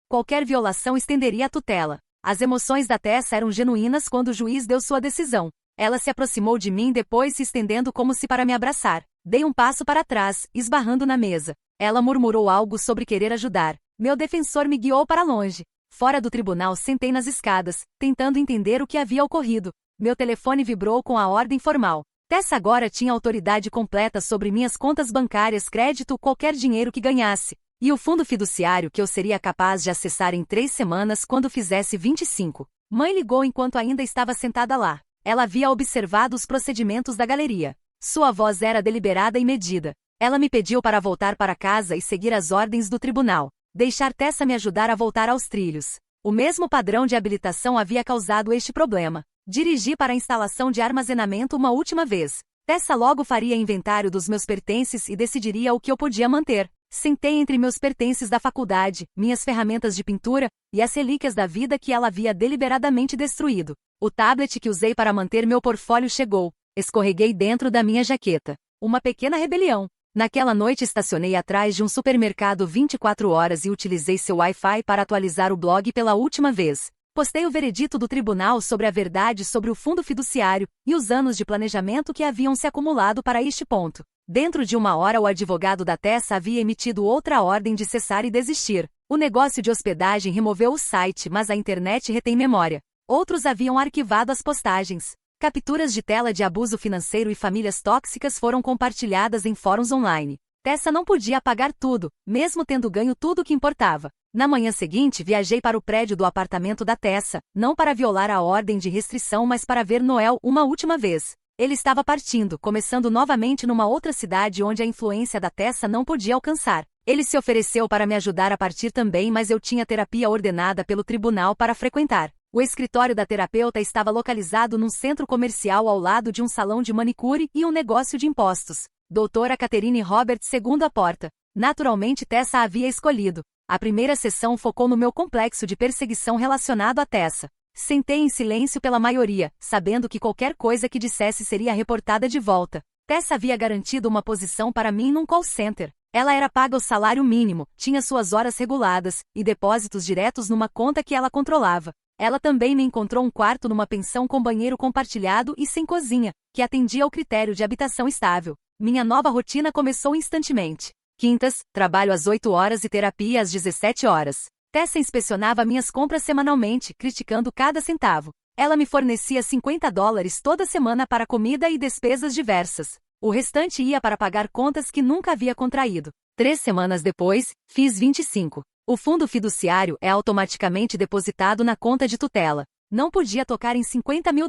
Qualquer violação estenderia a tutela. As emoções da Tessa eram genuínas quando o juiz deu sua decisão. Ela se aproximou de mim depois se estendendo como se para me abraçar. Dei um passo para trás, esbarrando na mesa. Ela murmurou algo sobre querer ajudar. Meu defensor me guiou para longe. Fora do tribunal, sentei nas escadas, tentando entender o que havia ocorrido. Meu telefone vibrou com a ordem formal. Tessa agora tinha autoridade completa sobre minhas contas bancárias, crédito ou qualquer dinheiro que ganhasse. E o fundo fiduciário que eu seria capaz de acessar em 3 semanas quando fizesse 25. Mãe ligou enquanto ainda estava sentada lá. Ela havia observado os procedimentos da galeria. Sua voz era deliberada e medida. Ela me pediu para voltar para casa e seguir as ordens do tribunal. Deixar Tessa me ajudar a voltar aos trilhos. O mesmo padrão de habilitação havia causado este problema. Dirigi para a instalação de armazenamento uma última vez. Tessa logo faria inventário dos meus pertences e decidiria o que eu podia manter. Sentei entre meus pertences da faculdade, minhas ferramentas de pintura e as relíquias da vida que ela havia deliberadamente destruído. O tablet que usei para manter meu portfólio chegou. Escorreguei dentro da minha jaqueta. Uma pequena rebelião. Naquela noite estacionei atrás de um supermercado 24 horas e utilizei seu Wi-Fi para atualizar o blog pela última vez. Postei o veredito do tribunal sobre a verdade sobre o fundo fiduciário e os anos de planejamento que haviam se acumulado para este ponto. Dentro de 1 hora o advogado da Tessa havia emitido outra ordem de cessar e desistir. O negócio de hospedagem removeu o site, mas a internet retém memória. Outros haviam arquivado as postagens. Capturas de tela de abuso financeiro e famílias tóxicas foram compartilhadas em fóruns online. Tessa não podia apagar tudo, mesmo tendo ganho tudo o que importava. Na manhã seguinte, viajei para o prédio do apartamento da Tessa, não para violar a ordem de restrição, mas para ver Noel uma última vez. Ele estava partindo, começando novamente numa outra cidade onde a influência da Tessa não podia alcançar. Ele se ofereceu para me ajudar a partir também, mas eu tinha terapia ordenada pelo tribunal para frequentar. O escritório da terapeuta estava localizado num centro comercial ao lado de um salão de manicure e um negócio de impostos. Doutora Catherine Roberts segundo a porta. Naturalmente Tessa a havia escolhido. A primeira sessão focou no meu complexo de perseguição relacionado a Tessa. Sentei em silêncio pela maioria, sabendo que qualquer coisa que dissesse seria reportada de volta. Tessa havia garantido uma posição para mim num call center. Ela era paga o salário mínimo, tinha suas horas reguladas e depósitos diretos numa conta que ela controlava. Ela também me encontrou um quarto numa pensão com banheiro compartilhado e sem cozinha, que atendia ao critério de habitação estável. Minha nova rotina começou instantemente. Quintas, trabalho às 8 horas e terapia às 17 horas. Tessa inspecionava minhas compras semanalmente, criticando cada centavo. Ela me fornecia $50 toda semana para comida e despesas diversas. O restante ia para pagar contas que nunca havia contraído. 3 semanas depois, fiz 25. O fundo fiduciário é automaticamente depositado na conta de tutela. Não podia tocar em $50 mil.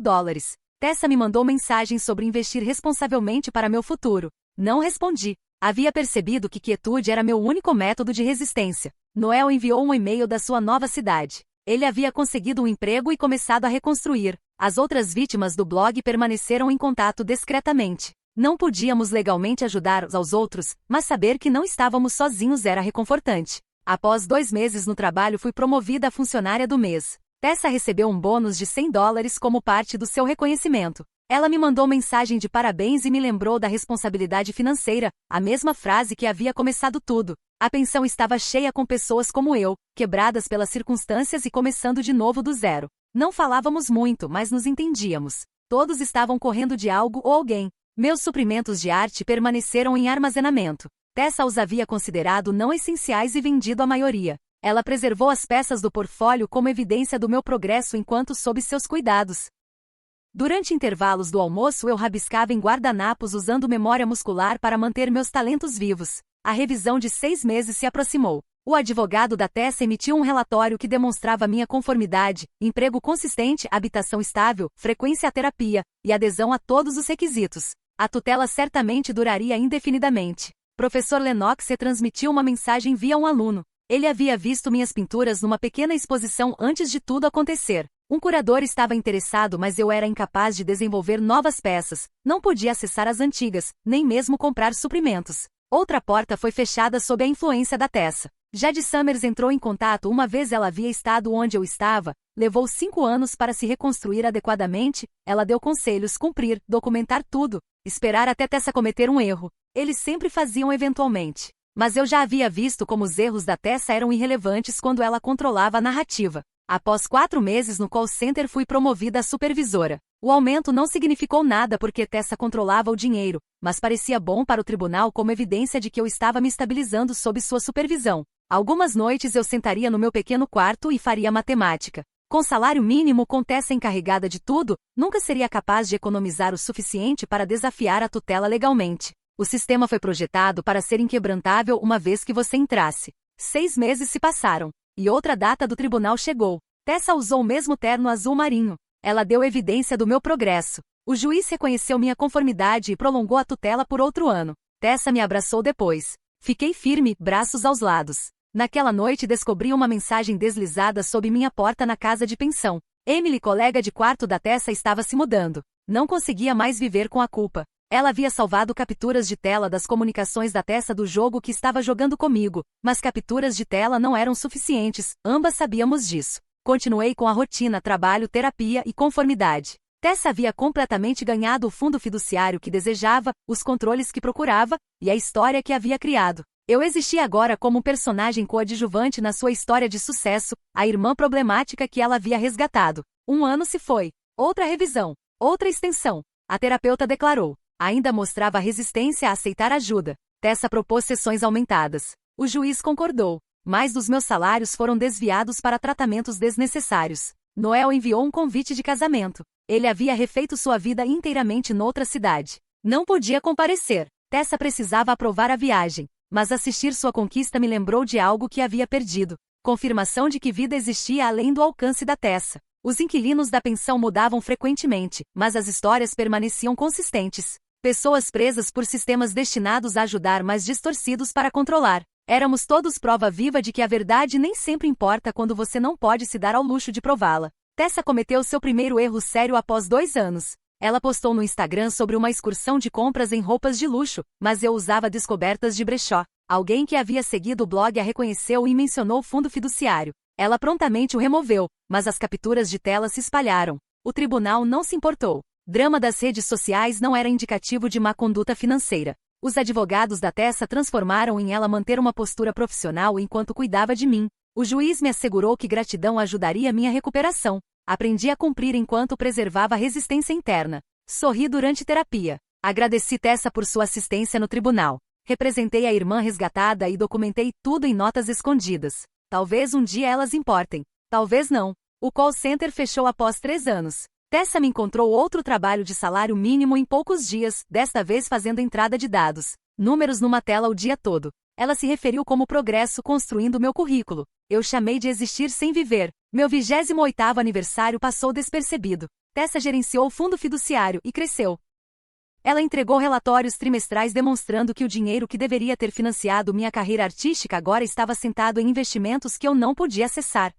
Tessa me mandou mensagem sobre investir responsavelmente para meu futuro. Não respondi. Havia percebido que quietude era meu único método de resistência. Noel enviou um e-mail da sua nova cidade. Ele havia conseguido um emprego e começado a reconstruir. As outras vítimas do blog permaneceram em contato discretamente. Não podíamos legalmente ajudar uns aos outros, mas saber que não estávamos sozinhos era reconfortante. Após 2 meses no trabalho, fui promovida a funcionária do mês. Tessa recebeu um bônus de $100 como parte do seu reconhecimento. Ela me mandou mensagem de parabéns e me lembrou da responsabilidade financeira, a mesma frase que havia começado tudo. A pensão estava cheia com pessoas como eu, quebradas pelas circunstâncias e começando de novo do zero. Não falávamos muito, mas nos entendíamos. Todos estavam correndo de algo ou alguém. Meus suprimentos de arte permaneceram em armazenamento. Tessa os havia considerado não essenciais e vendido a maioria. Ela preservou as peças do portfólio como evidência do meu progresso enquanto sob seus cuidados. Durante intervalos do almoço eu rabiscava em guardanapos usando memória muscular para manter meus talentos vivos. A revisão de 6 meses se aproximou. O advogado da Tessa emitiu um relatório que demonstrava minha conformidade, emprego consistente, habitação estável, frequência à terapia e adesão a todos os requisitos. A tutela certamente duraria indefinidamente. Professor Lennox retransmitiu uma mensagem via um aluno. Ele havia visto minhas pinturas numa pequena exposição antes de tudo acontecer. Um curador estava interessado, mas eu era incapaz de desenvolver novas peças, não podia acessar as antigas, nem mesmo comprar suprimentos. Outra porta foi fechada sob a influência da Tessa. Jade Summers entrou em contato uma vez ela havia estado onde eu estava, levou 5 anos para se reconstruir adequadamente, ela deu conselhos, cumprir, documentar tudo, esperar até Tessa cometer um erro. Eles sempre faziam eventualmente. Mas eu já havia visto como os erros da Tessa eram irrelevantes quando ela controlava a narrativa. Após 4 meses no call center fui promovida a supervisora. O aumento não significou nada porque Tessa controlava o dinheiro, mas parecia bom para o tribunal como evidência de que eu estava me estabilizando sob sua supervisão. Algumas noites eu sentaria no meu pequeno quarto e faria matemática. Com salário mínimo, com Tessa encarregada de tudo, nunca seria capaz de economizar o suficiente para desafiar a tutela legalmente. O sistema foi projetado para ser inquebrantável uma vez que você entrasse. 6 meses se passaram. E outra data do tribunal chegou. Tessa usou o mesmo terno azul marinho. Ela deu evidência do meu progresso. O juiz reconheceu minha conformidade e prolongou a tutela por outro ano. Tessa me abraçou depois. Fiquei firme, braços aos lados. Naquela noite descobri uma mensagem deslizada sob minha porta na casa de pensão. Emily, colega de quarto da Tessa, estava se mudando. Não conseguia mais viver com a culpa. Ela havia salvado capturas de tela das comunicações da Tessa do jogo que estava jogando comigo, mas capturas de tela não eram suficientes, ambas sabíamos disso. Continuei com a rotina, trabalho, terapia e conformidade. Tessa havia completamente ganhado o fundo fiduciário que desejava, os controles que procurava, e a história que havia criado. Eu existia agora como um personagem coadjuvante na sua história de sucesso, a irmã problemática que ela havia resgatado. 1 ano se foi. Outra revisão. Outra extensão. A terapeuta declarou. Ainda mostrava resistência a aceitar ajuda. Tessa propôs sessões aumentadas. O juiz concordou. Mais dos meus salários foram desviados para tratamentos desnecessários. Noel enviou um convite de casamento. Ele havia refeito sua vida inteiramente noutra cidade. Não podia comparecer. Tessa precisava aprovar a viagem. Mas assistir sua conquista me lembrou de algo que havia perdido. Confirmação de que vida existia além do alcance da Tessa. Os inquilinos da pensão mudavam frequentemente, mas as histórias permaneciam consistentes. Pessoas presas por sistemas destinados a ajudar, mas distorcidos para controlar. Éramos todos prova viva de que a verdade nem sempre importa quando você não pode se dar ao luxo de prová-la. Tessa cometeu seu primeiro erro sério após 2 anos. Ela postou no Instagram sobre uma excursão de compras em roupas de luxo, mas eu usava descobertas de brechó. Alguém que havia seguido o blog a reconheceu e mencionou o fundo fiduciário. Ela prontamente o removeu, mas as capturas de tela se espalharam. O tribunal não se importou. Drama das redes sociais não era indicativo de má conduta financeira. Os advogados da Tessa transformaram em ela manter uma postura profissional enquanto cuidava de mim. O juiz me assegurou que gratidão ajudaria minha recuperação. Aprendi a cumprir enquanto preservava a resistência interna. Sorri durante terapia. Agradeci Tessa por sua assistência no tribunal. Representei a irmã resgatada e documentei tudo em notas escondidas. Talvez um dia elas importem. Talvez não. O call center fechou após 3 anos. Tessa me encontrou outro trabalho de salário mínimo em poucos dias, desta vez fazendo entrada de dados. Números numa tela o dia todo. Ela se referiu como progresso construindo meu currículo. Eu chamei de existir sem viver. Meu 28º aniversário passou despercebido. Tessa gerenciou o fundo fiduciário e cresceu. Ela entregou relatórios trimestrais demonstrando que o dinheiro que deveria ter financiado minha carreira artística agora estava sentado em investimentos que eu não podia acessar.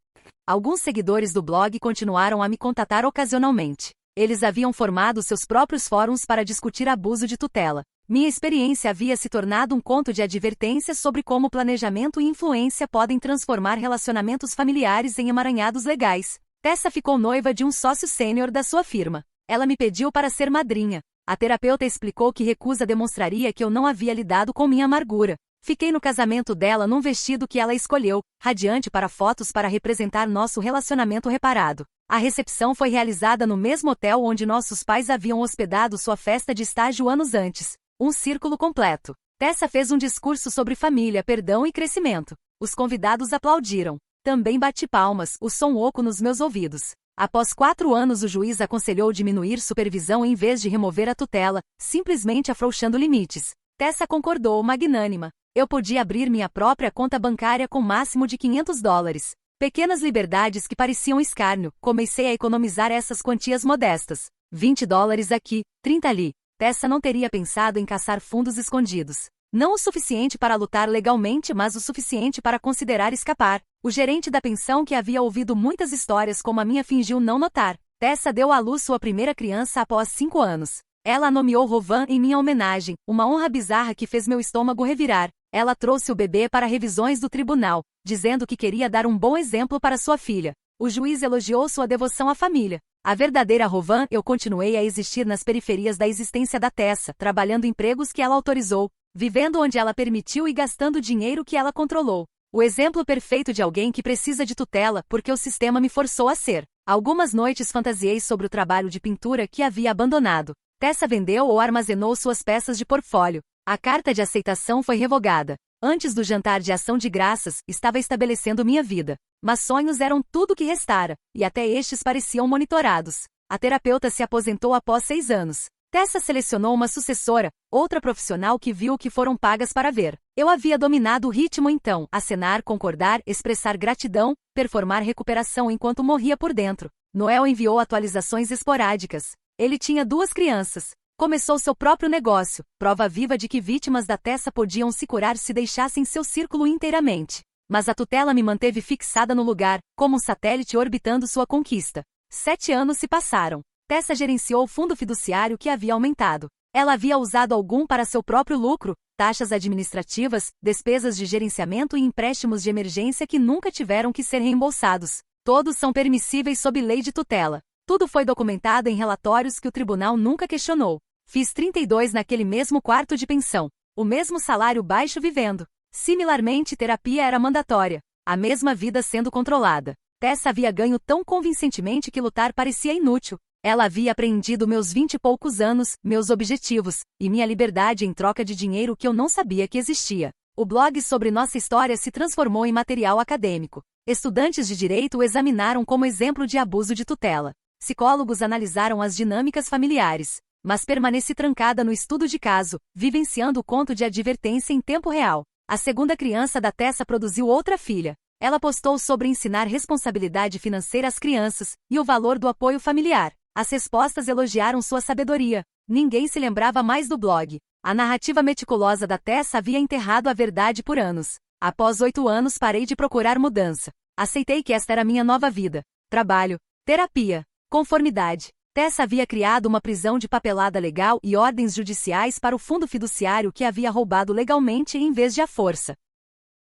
Alguns seguidores do blog continuaram a me contatar ocasionalmente. Eles haviam formado seus próprios fóruns para discutir abuso de tutela. Minha experiência havia se tornado um conto de advertências sobre como planejamento e influência podem transformar relacionamentos familiares em emaranhados legais. Tessa ficou noiva de um sócio sênior da sua firma. Ela me pediu para ser madrinha. A terapeuta explicou que recusa demonstraria que eu não havia lidado com minha amargura. Fiquei no casamento dela num vestido que ela escolheu, radiante para fotos para representar nosso relacionamento reparado. A recepção foi realizada no mesmo hotel onde nossos pais haviam hospedado sua festa de estágio anos antes. Um círculo completo. Tessa fez um discurso sobre família, perdão e crescimento. Os convidados aplaudiram. Também bati palmas, o som oco nos meus ouvidos. Após 4 anos o juiz aconselhou diminuir supervisão em vez de remover a tutela, simplesmente afrouxando limites. Tessa concordou, magnânima. Eu podia abrir minha própria conta bancária com máximo de $500. Pequenas liberdades que pareciam escárnio, comecei a economizar essas quantias modestas. $20 aqui, 30 ali. Tessa não teria pensado em caçar fundos escondidos. Não o suficiente para lutar legalmente, mas o suficiente para considerar escapar. O gerente da pensão, que havia ouvido muitas histórias como a minha, fingiu não notar. Tessa deu à luz sua primeira criança após 5 anos. Ela a nomeou Rovan em minha homenagem, uma honra bizarra que fez meu estômago revirar. Ela trouxe o bebê para revisões do tribunal, dizendo que queria dar um bom exemplo para sua filha. O juiz elogiou sua devoção à família. A verdadeira Rovan, eu continuei a existir nas periferias da existência da Tessa, trabalhando empregos que ela autorizou, vivendo onde ela permitiu e gastando dinheiro que ela controlou. O exemplo perfeito de alguém que precisa de tutela porque o sistema me forçou a ser. Algumas noites fantasiei sobre o trabalho de pintura que havia abandonado. Tessa vendeu ou armazenou suas peças de portfólio. A carta de aceitação foi revogada. Antes do jantar de ação de graças, estava estabelecendo minha vida. Mas sonhos eram tudo que restara, e até estes pareciam monitorados. A terapeuta se aposentou após 6 anos. Tessa selecionou uma sucessora, outra profissional que viu o que foram pagas para ver. Eu havia dominado o ritmo então, acenar, concordar, expressar gratidão, performar recuperação enquanto morria por dentro. Noel enviou atualizações esporádicas. Ele tinha 2 crianças. Começou seu próprio negócio, prova viva de que vítimas da Tessa podiam se curar se deixassem seu círculo inteiramente. Mas a tutela me manteve fixada no lugar, como um satélite orbitando sua conquista. 7 anos se passaram. Tessa gerenciou o fundo fiduciário que havia aumentado. Ela havia usado algum para seu próprio lucro, taxas administrativas, despesas de gerenciamento e empréstimos de emergência que nunca tiveram que ser reembolsados. Todos são permissíveis sob lei de tutela. Tudo foi documentado em relatórios que o tribunal nunca questionou. Fiz 32 naquele mesmo quarto de pensão. O mesmo salário baixo vivendo. Similarmente, terapia era mandatória. A mesma vida sendo controlada. Tessa havia ganho tão convincentemente que lutar parecia inútil. Ela havia apreendido meus 20 e poucos anos, meus objetivos, e minha liberdade em troca de dinheiro que eu não sabia que existia. O blog sobre nossa história se transformou em material acadêmico. Estudantes de direito o examinaram como exemplo de abuso de tutela. Psicólogos analisaram as dinâmicas familiares. Mas permaneci trancada no estudo de caso, vivenciando o conto de advertência em tempo real. A segunda criança da Tessa produziu outra filha. Ela postou sobre ensinar responsabilidade financeira às crianças e o valor do apoio familiar. As respostas elogiaram sua sabedoria. Ninguém se lembrava mais do blog. A narrativa meticulosa da Tessa havia enterrado a verdade por anos. Após 8 anos parei de procurar mudança. Aceitei que esta era minha nova vida. Trabalho, terapia, conformidade. Tessa havia criado uma prisão de papelada legal e ordens judiciais para o fundo fiduciário que havia roubado legalmente em vez de à força.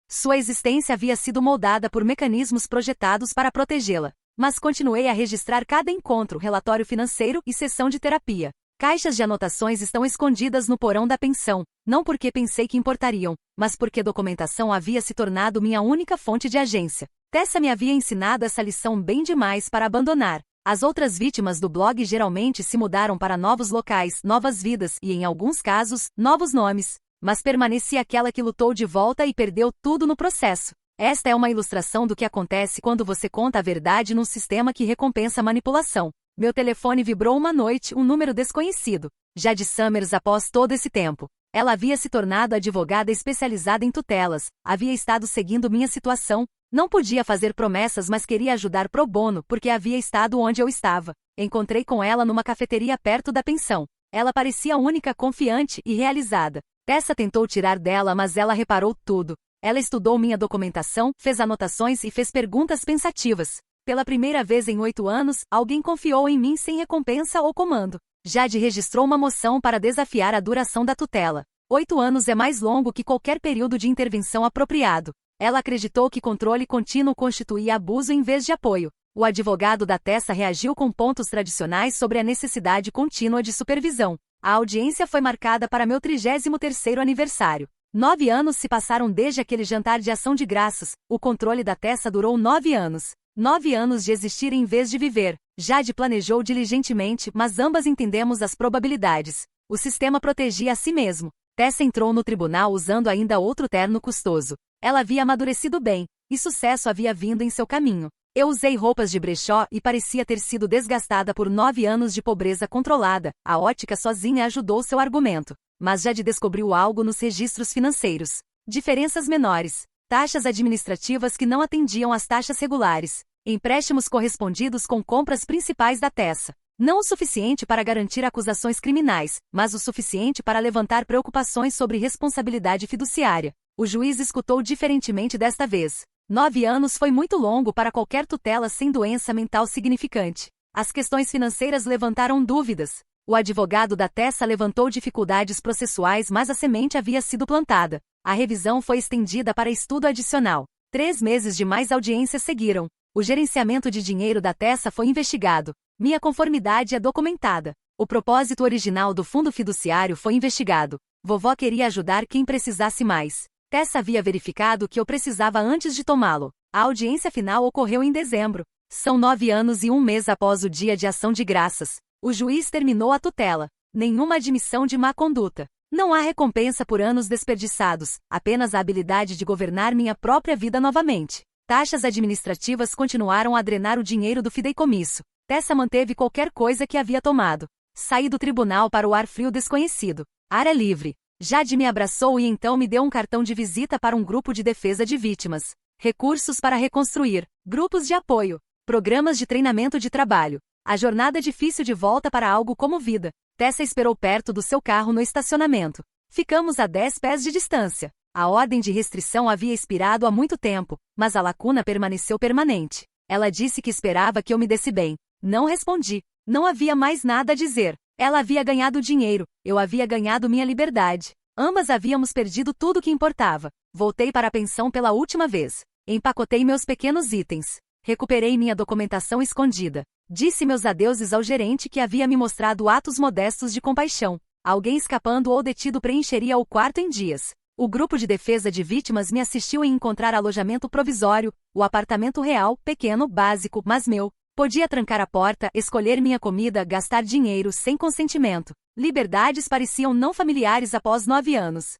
Sua existência havia sido moldada por mecanismos projetados para protegê-la. Mas continuei a registrar cada encontro, relatório financeiro e sessão de terapia. Caixas de anotações estão escondidas no porão da pensão, não porque pensei que importariam, mas porque documentação havia se tornado minha única fonte de agência. Tessa me havia ensinado essa lição bem demais para abandonar. As outras vítimas do blog geralmente se mudaram para novos locais, novas vidas e, em alguns casos, novos nomes. Mas permaneci aquela que lutou de volta e perdeu tudo no processo. Esta é uma ilustração do que acontece quando você conta a verdade num sistema que recompensa a manipulação. Meu telefone vibrou uma noite, um número desconhecido. Jade Summers após todo esse tempo. Ela havia se tornado advogada especializada em tutelas, havia estado seguindo minha situação. Não podia fazer promessas, mas queria ajudar pro bono porque havia estado onde eu estava. Encontrei com ela numa cafeteria perto da pensão. Ela parecia única, confiante e realizada. Tessa tentou tirar dela, mas ela reparou tudo. Ela estudou minha documentação, fez anotações e fez perguntas pensativas. Pela primeira vez em 8 anos, alguém confiou em mim sem recompensa ou comando. Jade registrou uma moção para desafiar a duração da tutela. 8 anos é mais longo que qualquer período de intervenção apropriado. Ela acreditou que controle contínuo constituía abuso em vez de apoio. O advogado da Tessa reagiu com pontos tradicionais sobre a necessidade contínua de supervisão. A audiência foi marcada para meu 33º aniversário. 9 anos se passaram desde aquele jantar de ação de graças. O controle da Tessa durou 9 anos. 9 anos de existir em vez de viver. Jade planejou diligentemente, mas ambas entendemos as probabilidades. O sistema protegia a si mesmo. Tessa entrou no tribunal usando ainda outro terno custoso. Ela havia amadurecido bem, e sucesso havia vindo em seu caminho. Eu usei roupas de brechó e parecia ter sido desgastada por 9 anos de pobreza controlada. A ótica sozinha ajudou seu argumento. Mas Jade descobriu algo nos registros financeiros. Diferenças menores. Taxas administrativas que não atendiam às taxas regulares. Empréstimos correspondidos com compras principais da Tessa. Não o suficiente para garantir acusações criminais, mas o suficiente para levantar preocupações sobre responsabilidade fiduciária. O juiz escutou diferentemente desta vez. 9 anos foi muito longo para qualquer tutela sem doença mental significante. As questões financeiras levantaram dúvidas. O advogado da Tessa levantou dificuldades processuais, mas a semente havia sido plantada. A revisão foi estendida para estudo adicional. 3 meses de mais audiências seguiram. O gerenciamento de dinheiro da Tessa foi investigado. Minha conformidade é documentada. O propósito original do fundo fiduciário foi investigado. Vovó queria ajudar quem precisasse mais. Tessa havia verificado que eu precisava antes de tomá-lo. A audiência final ocorreu em dezembro. São 9 anos e 1 mês após o dia de ação de graças. O juiz terminou a tutela. Nenhuma admissão de má conduta. Não há recompensa por anos desperdiçados, apenas a habilidade de governar minha própria vida novamente. Taxas administrativas continuaram a drenar o dinheiro do fideicomisso. Tessa manteve qualquer coisa que havia tomado. Saí do tribunal para o ar frio desconhecido. Área livre. Jade me abraçou e então me deu um cartão de visita para um grupo de defesa de vítimas. Recursos para reconstruir. Grupos de apoio. Programas de treinamento de trabalho. A jornada difícil de volta para algo como vida. Tessa esperou perto do seu carro no estacionamento. Ficamos a 10 pés de distância. A ordem de restrição havia expirado há muito tempo, mas a lacuna permaneceu permanente. Ela disse que esperava que eu me desse bem. Não respondi. Não havia mais nada a dizer. Ela havia ganhado dinheiro, eu havia ganhado minha liberdade. Ambas havíamos perdido tudo o que importava. Voltei para a pensão pela última vez. Empacotei meus pequenos itens. Recuperei minha documentação escondida. Disse meus adeuses ao gerente que havia me mostrado atos modestos de compaixão. Alguém escapando ou detido preencheria o quarto em dias. O grupo de defesa de vítimas me assistiu em encontrar alojamento provisório, o apartamento real, pequeno, básico, mas meu. Podia trancar a porta, escolher minha comida, gastar dinheiro sem consentimento. Liberdades pareciam não familiares após 9 anos.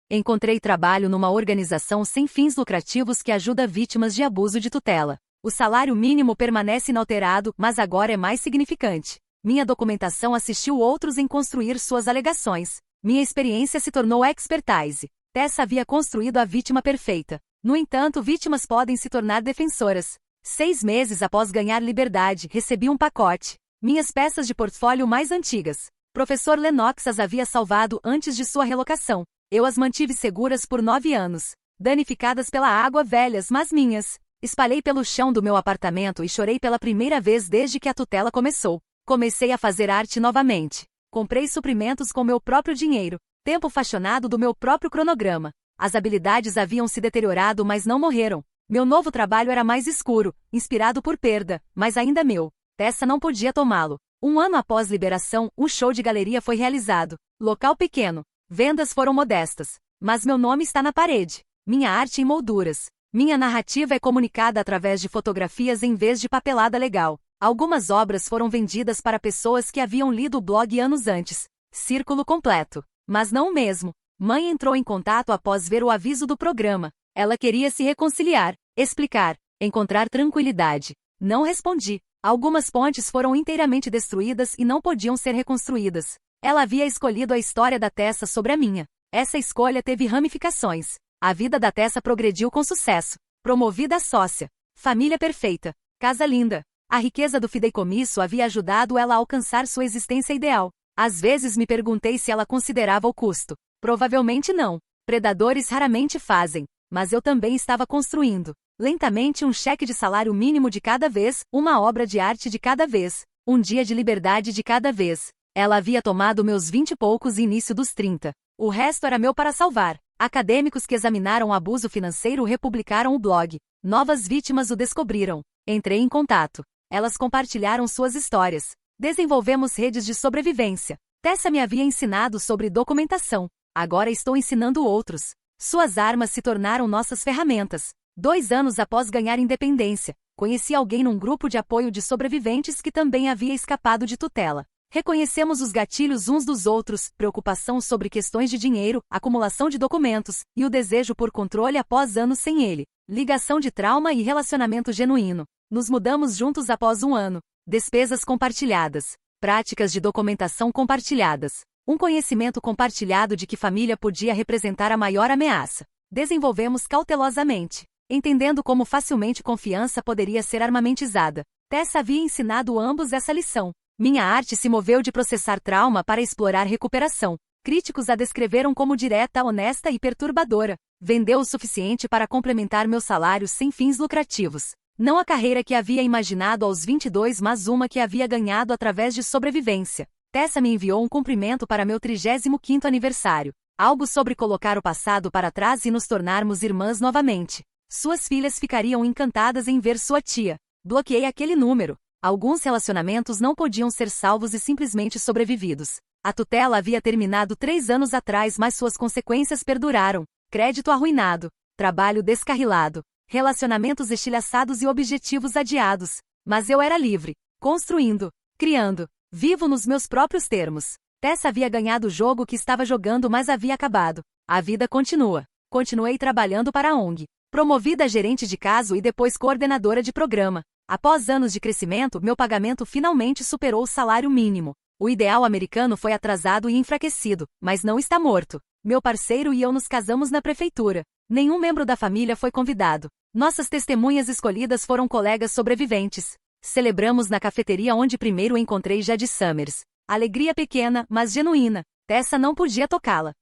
Encontrei trabalho numa organização sem fins lucrativos que ajuda vítimas de abuso de tutela. O salário mínimo permanece inalterado, mas agora é mais significante. Minha documentação assistiu outros em construir suas alegações. Minha experiência se tornou expertise. Tessa havia construído a vítima perfeita. No entanto, vítimas podem se tornar defensoras. 6 meses após ganhar liberdade, recebi um pacote. Minhas peças de portfólio mais antigas. Professor Lennox as havia salvado antes de sua relocação. Eu as mantive seguras por 9 anos. Danificadas pela água, velhas, mas minhas. Espalhei pelo chão do meu apartamento e chorei pela primeira vez desde que a tutela começou. Comecei a fazer arte novamente. Comprei suprimentos com meu próprio dinheiro. Tempo fashionado do meu próprio cronograma. As habilidades haviam se deteriorado, mas não morreram. Meu novo trabalho era mais escuro, inspirado por perda, mas ainda meu. Tessa não podia tomá-lo. 1 ano após liberação, um show de galeria foi realizado. Local pequeno. Vendas foram modestas. Mas meu nome está na parede. Minha arte em molduras. Minha narrativa é comunicada através de fotografias em vez de papelada legal. Algumas obras foram vendidas para pessoas que haviam lido o blog anos antes. Círculo completo. Mas não o mesmo. Mãe entrou em contato após ver o aviso do programa. Ela queria se reconciliar, explicar, encontrar tranquilidade. Não respondi. Algumas pontes foram inteiramente destruídas e não podiam ser reconstruídas. Ela havia escolhido a história da Tessa sobre a minha. Essa escolha teve ramificações. A vida da Tessa progrediu com sucesso. Promovida a sócia. Família perfeita. Casa linda. A riqueza do fideicomisso havia ajudado ela a alcançar sua existência ideal. Às vezes me perguntei se ela considerava o custo. Provavelmente não. Predadores raramente fazem. Mas eu também estava construindo. Lentamente um cheque de salário mínimo de cada vez, uma obra de arte de cada vez, um dia de liberdade de cada vez. Ela havia tomado meus 20 e poucos e início dos 30. O resto era meu para salvar. Acadêmicos que examinaram o abuso financeiro republicaram o blog. Novas vítimas o descobriram. Entrei em contato. Elas compartilharam suas histórias. Desenvolvemos redes de sobrevivência. Tessa me havia ensinado sobre documentação. Agora estou ensinando outros. Suas armas se tornaram nossas ferramentas. 2 anos após ganhar independência, conheci alguém num grupo de apoio de sobreviventes que também havia escapado de tutela. Reconhecemos os gatilhos uns dos outros, preocupação sobre questões de dinheiro, acumulação de documentos, e o desejo por controle após anos sem ele. Ligação de trauma e relacionamento genuíno. Nos mudamos juntos após 1 ano. Despesas compartilhadas. Práticas de documentação compartilhadas. Um conhecimento compartilhado de que família podia representar a maior ameaça. Desenvolvemos cautelosamente. Entendendo como facilmente confiança poderia ser armamentizada. Tessa havia ensinado ambos essa lição. Minha arte se moveu de processar trauma para explorar recuperação. Críticos a descreveram como direta, honesta e perturbadora. Vendeu o suficiente para complementar meu salário sem fins lucrativos. Não a carreira que havia imaginado aos 22, mas uma que havia ganhado através de sobrevivência. Tessa me enviou um cumprimento para meu 35º aniversário. Algo sobre colocar o passado para trás e nos tornarmos irmãs novamente. Suas filhas ficariam encantadas em ver sua tia. Bloqueei aquele número. Alguns relacionamentos não podiam ser salvos e simplesmente sobrevividos. A tutela havia terminado 3 anos atrás, mas suas consequências perduraram. Crédito arruinado. Trabalho descarrilado. Relacionamentos estilhaçados e objetivos adiados. Mas eu era livre. Construindo. Criando. Vivo nos meus próprios termos. Tessa havia ganhado o jogo que estava jogando, mas havia acabado. A vida continua. Continuei trabalhando para a ONG. Promovida a gerente de caso e depois coordenadora de programa. Após anos de crescimento, meu pagamento finalmente superou o salário mínimo. O ideal americano foi atrasado e enfraquecido, mas não está morto. Meu parceiro e eu nos casamos na prefeitura. Nenhum membro da família foi convidado. Nossas testemunhas escolhidas foram colegas sobreviventes. Celebramos na cafeteria onde primeiro encontrei Jade Summers. Alegria pequena, mas genuína. Tessa não podia tocá-la.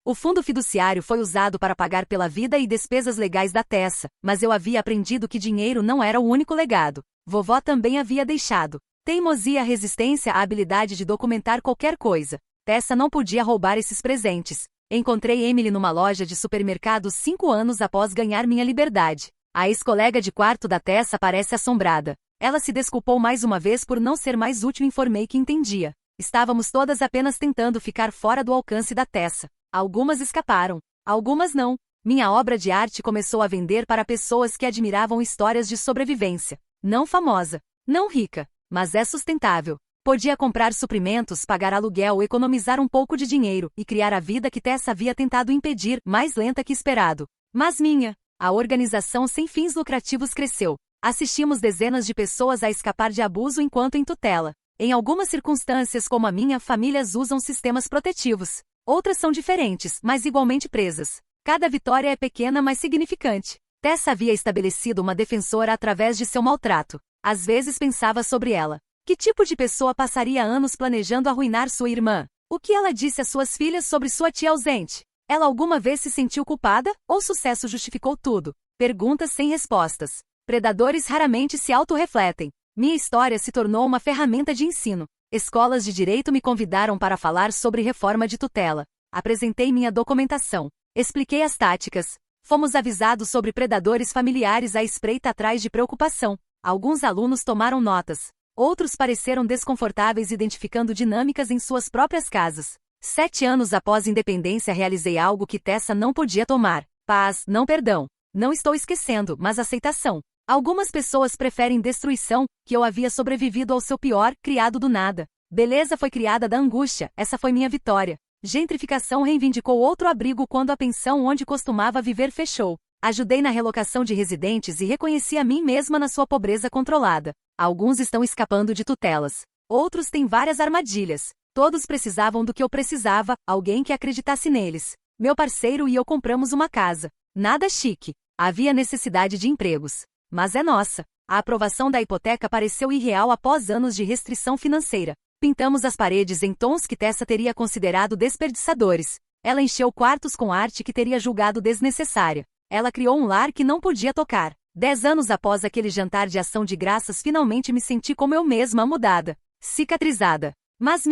O fundo fiduciário foi usado para pagar pela vida e despesas legais da Tessa, mas eu havia aprendido que dinheiro não era o único legado. Vovó também havia deixado. Teimosia, resistência, a habilidade de documentar qualquer coisa. Tessa não podia roubar esses presentes. Encontrei Emily numa loja de supermercado 5 anos após ganhar minha liberdade. A ex-colega de quarto da Tessa parece assombrada. Ela se desculpou mais uma vez por não ser mais útil e informei que entendia. Estávamos todas apenas tentando ficar fora do alcance da Tessa. Algumas escaparam. Algumas não. Minha obra de arte começou a vender para pessoas que admiravam histórias de sobrevivência. Não famosa. Não rica. Mas é sustentável. Podia comprar suprimentos, pagar aluguel, economizar um pouco de dinheiro e criar a vida que Tessa havia tentado impedir, mais lenta que esperado. Mas a organização sem fins lucrativos cresceu. Assistimos dezenas de pessoas a escapar de abuso enquanto em tutela. Em algumas circunstâncias, como a minha, famílias usam sistemas protetivos. Outras são diferentes, mas igualmente presas. Cada vitória é pequena, mas significante. Tessa havia estabelecido uma defensora através de seu maltrato. Às vezes pensava sobre ela. Que tipo de pessoa passaria anos planejando arruinar sua irmã? O que ela disse às suas filhas sobre sua tia ausente? Ela alguma vez se sentiu culpada, ou sucesso justificou tudo? Perguntas sem respostas. Predadores raramente se autorrefletem. Minha história se tornou uma ferramenta de ensino. Escolas de direito me convidaram para falar sobre reforma de tutela. Apresentei minha documentação. Expliquei as táticas. Fomos avisados sobre predadores familiares à espreita atrás de preocupação. Alguns alunos tomaram notas. Outros pareceram desconfortáveis identificando dinâmicas em suas próprias casas. 7 anos após independência realizei algo que Tessa não podia tomar. Paz, não perdão. Não estou esquecendo, mas aceitação. Algumas pessoas preferem destruição, que eu havia sobrevivido ao seu pior, criado do nada. Beleza foi criada da angústia, essa foi minha vitória. Gentrificação reivindicou outro abrigo quando a pensão onde costumava viver fechou. Ajudei na relocação de residentes e reconheci a mim mesma na sua pobreza controlada. Alguns estão escapando de tutelas. Outros têm várias armadilhas. Todos precisavam do que eu precisava, alguém que acreditasse neles. Meu parceiro e eu compramos uma casa. Nada chique. Havia necessidade de empregos. Mas é nossa. A aprovação da hipoteca pareceu irreal após anos de restrição financeira. Pintamos as paredes em tons que Tessa teria considerado desperdiçadores. Ela encheu quartos com arte que teria julgado desnecessária. Ela criou um lar que não podia tocar. 10 anos após aquele jantar de ação de graças, finalmente me senti como eu mesma, mudada, cicatrizada. Mas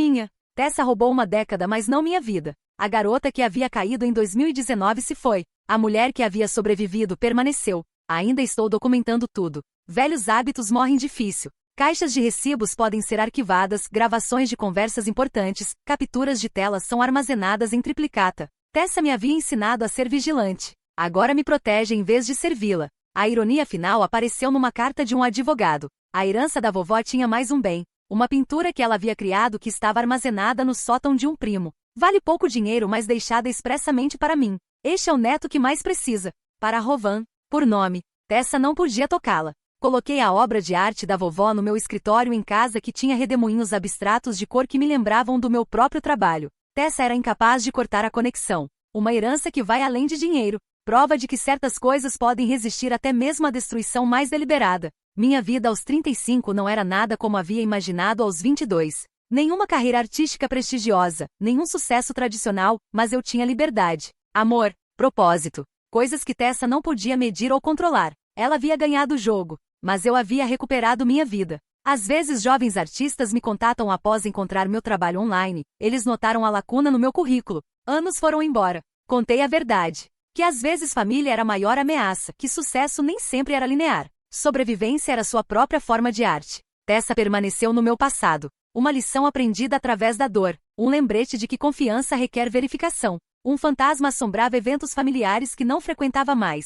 Tessa roubou uma década, mas não minha vida. A garota que havia caído em 2019 se foi. A mulher que havia sobrevivido permaneceu. Ainda estou documentando tudo. Velhos hábitos morrem difícil. Caixas de recibos podem ser arquivadas, gravações de conversas importantes, capturas de tela são armazenadas em triplicata. Tessa me havia ensinado a ser vigilante. Agora me protege em vez de servi-la. A ironia final apareceu numa carta de um advogado. A herança da vovó tinha mais um bem. Uma pintura que ela havia criado que estava armazenada no sótão de um primo. Vale pouco dinheiro, mas deixada expressamente para mim. Este é o neto que mais precisa. Para Rovan, por nome. Tessa não podia tocá-la. Coloquei a obra de arte da vovó no meu escritório em casa que tinha redemoinhos abstratos de cor que me lembravam do meu próprio trabalho. Tessa era incapaz de cortar a conexão. Uma herança que vai além de dinheiro. Prova de que certas coisas podem resistir até mesmo à destruição mais deliberada. Minha vida aos 35 não era nada como havia imaginado aos 22. Nenhuma carreira artística prestigiosa, nenhum sucesso tradicional, mas eu tinha liberdade, amor, propósito. Coisas que Tessa não podia medir ou controlar. Ela havia ganhado o jogo, mas eu havia recuperado minha vida. Às vezes jovens artistas me contatam após encontrar meu trabalho online. Eles notaram a lacuna no meu currículo. Anos foram embora. Contei a verdade. Que às vezes família era a maior ameaça, que sucesso nem sempre era linear. Sobrevivência era sua própria forma de arte. Tessa permaneceu no meu passado. Uma lição aprendida através da dor. Um lembrete de que confiança requer verificação. Um fantasma assombrava eventos familiares que não frequentava mais.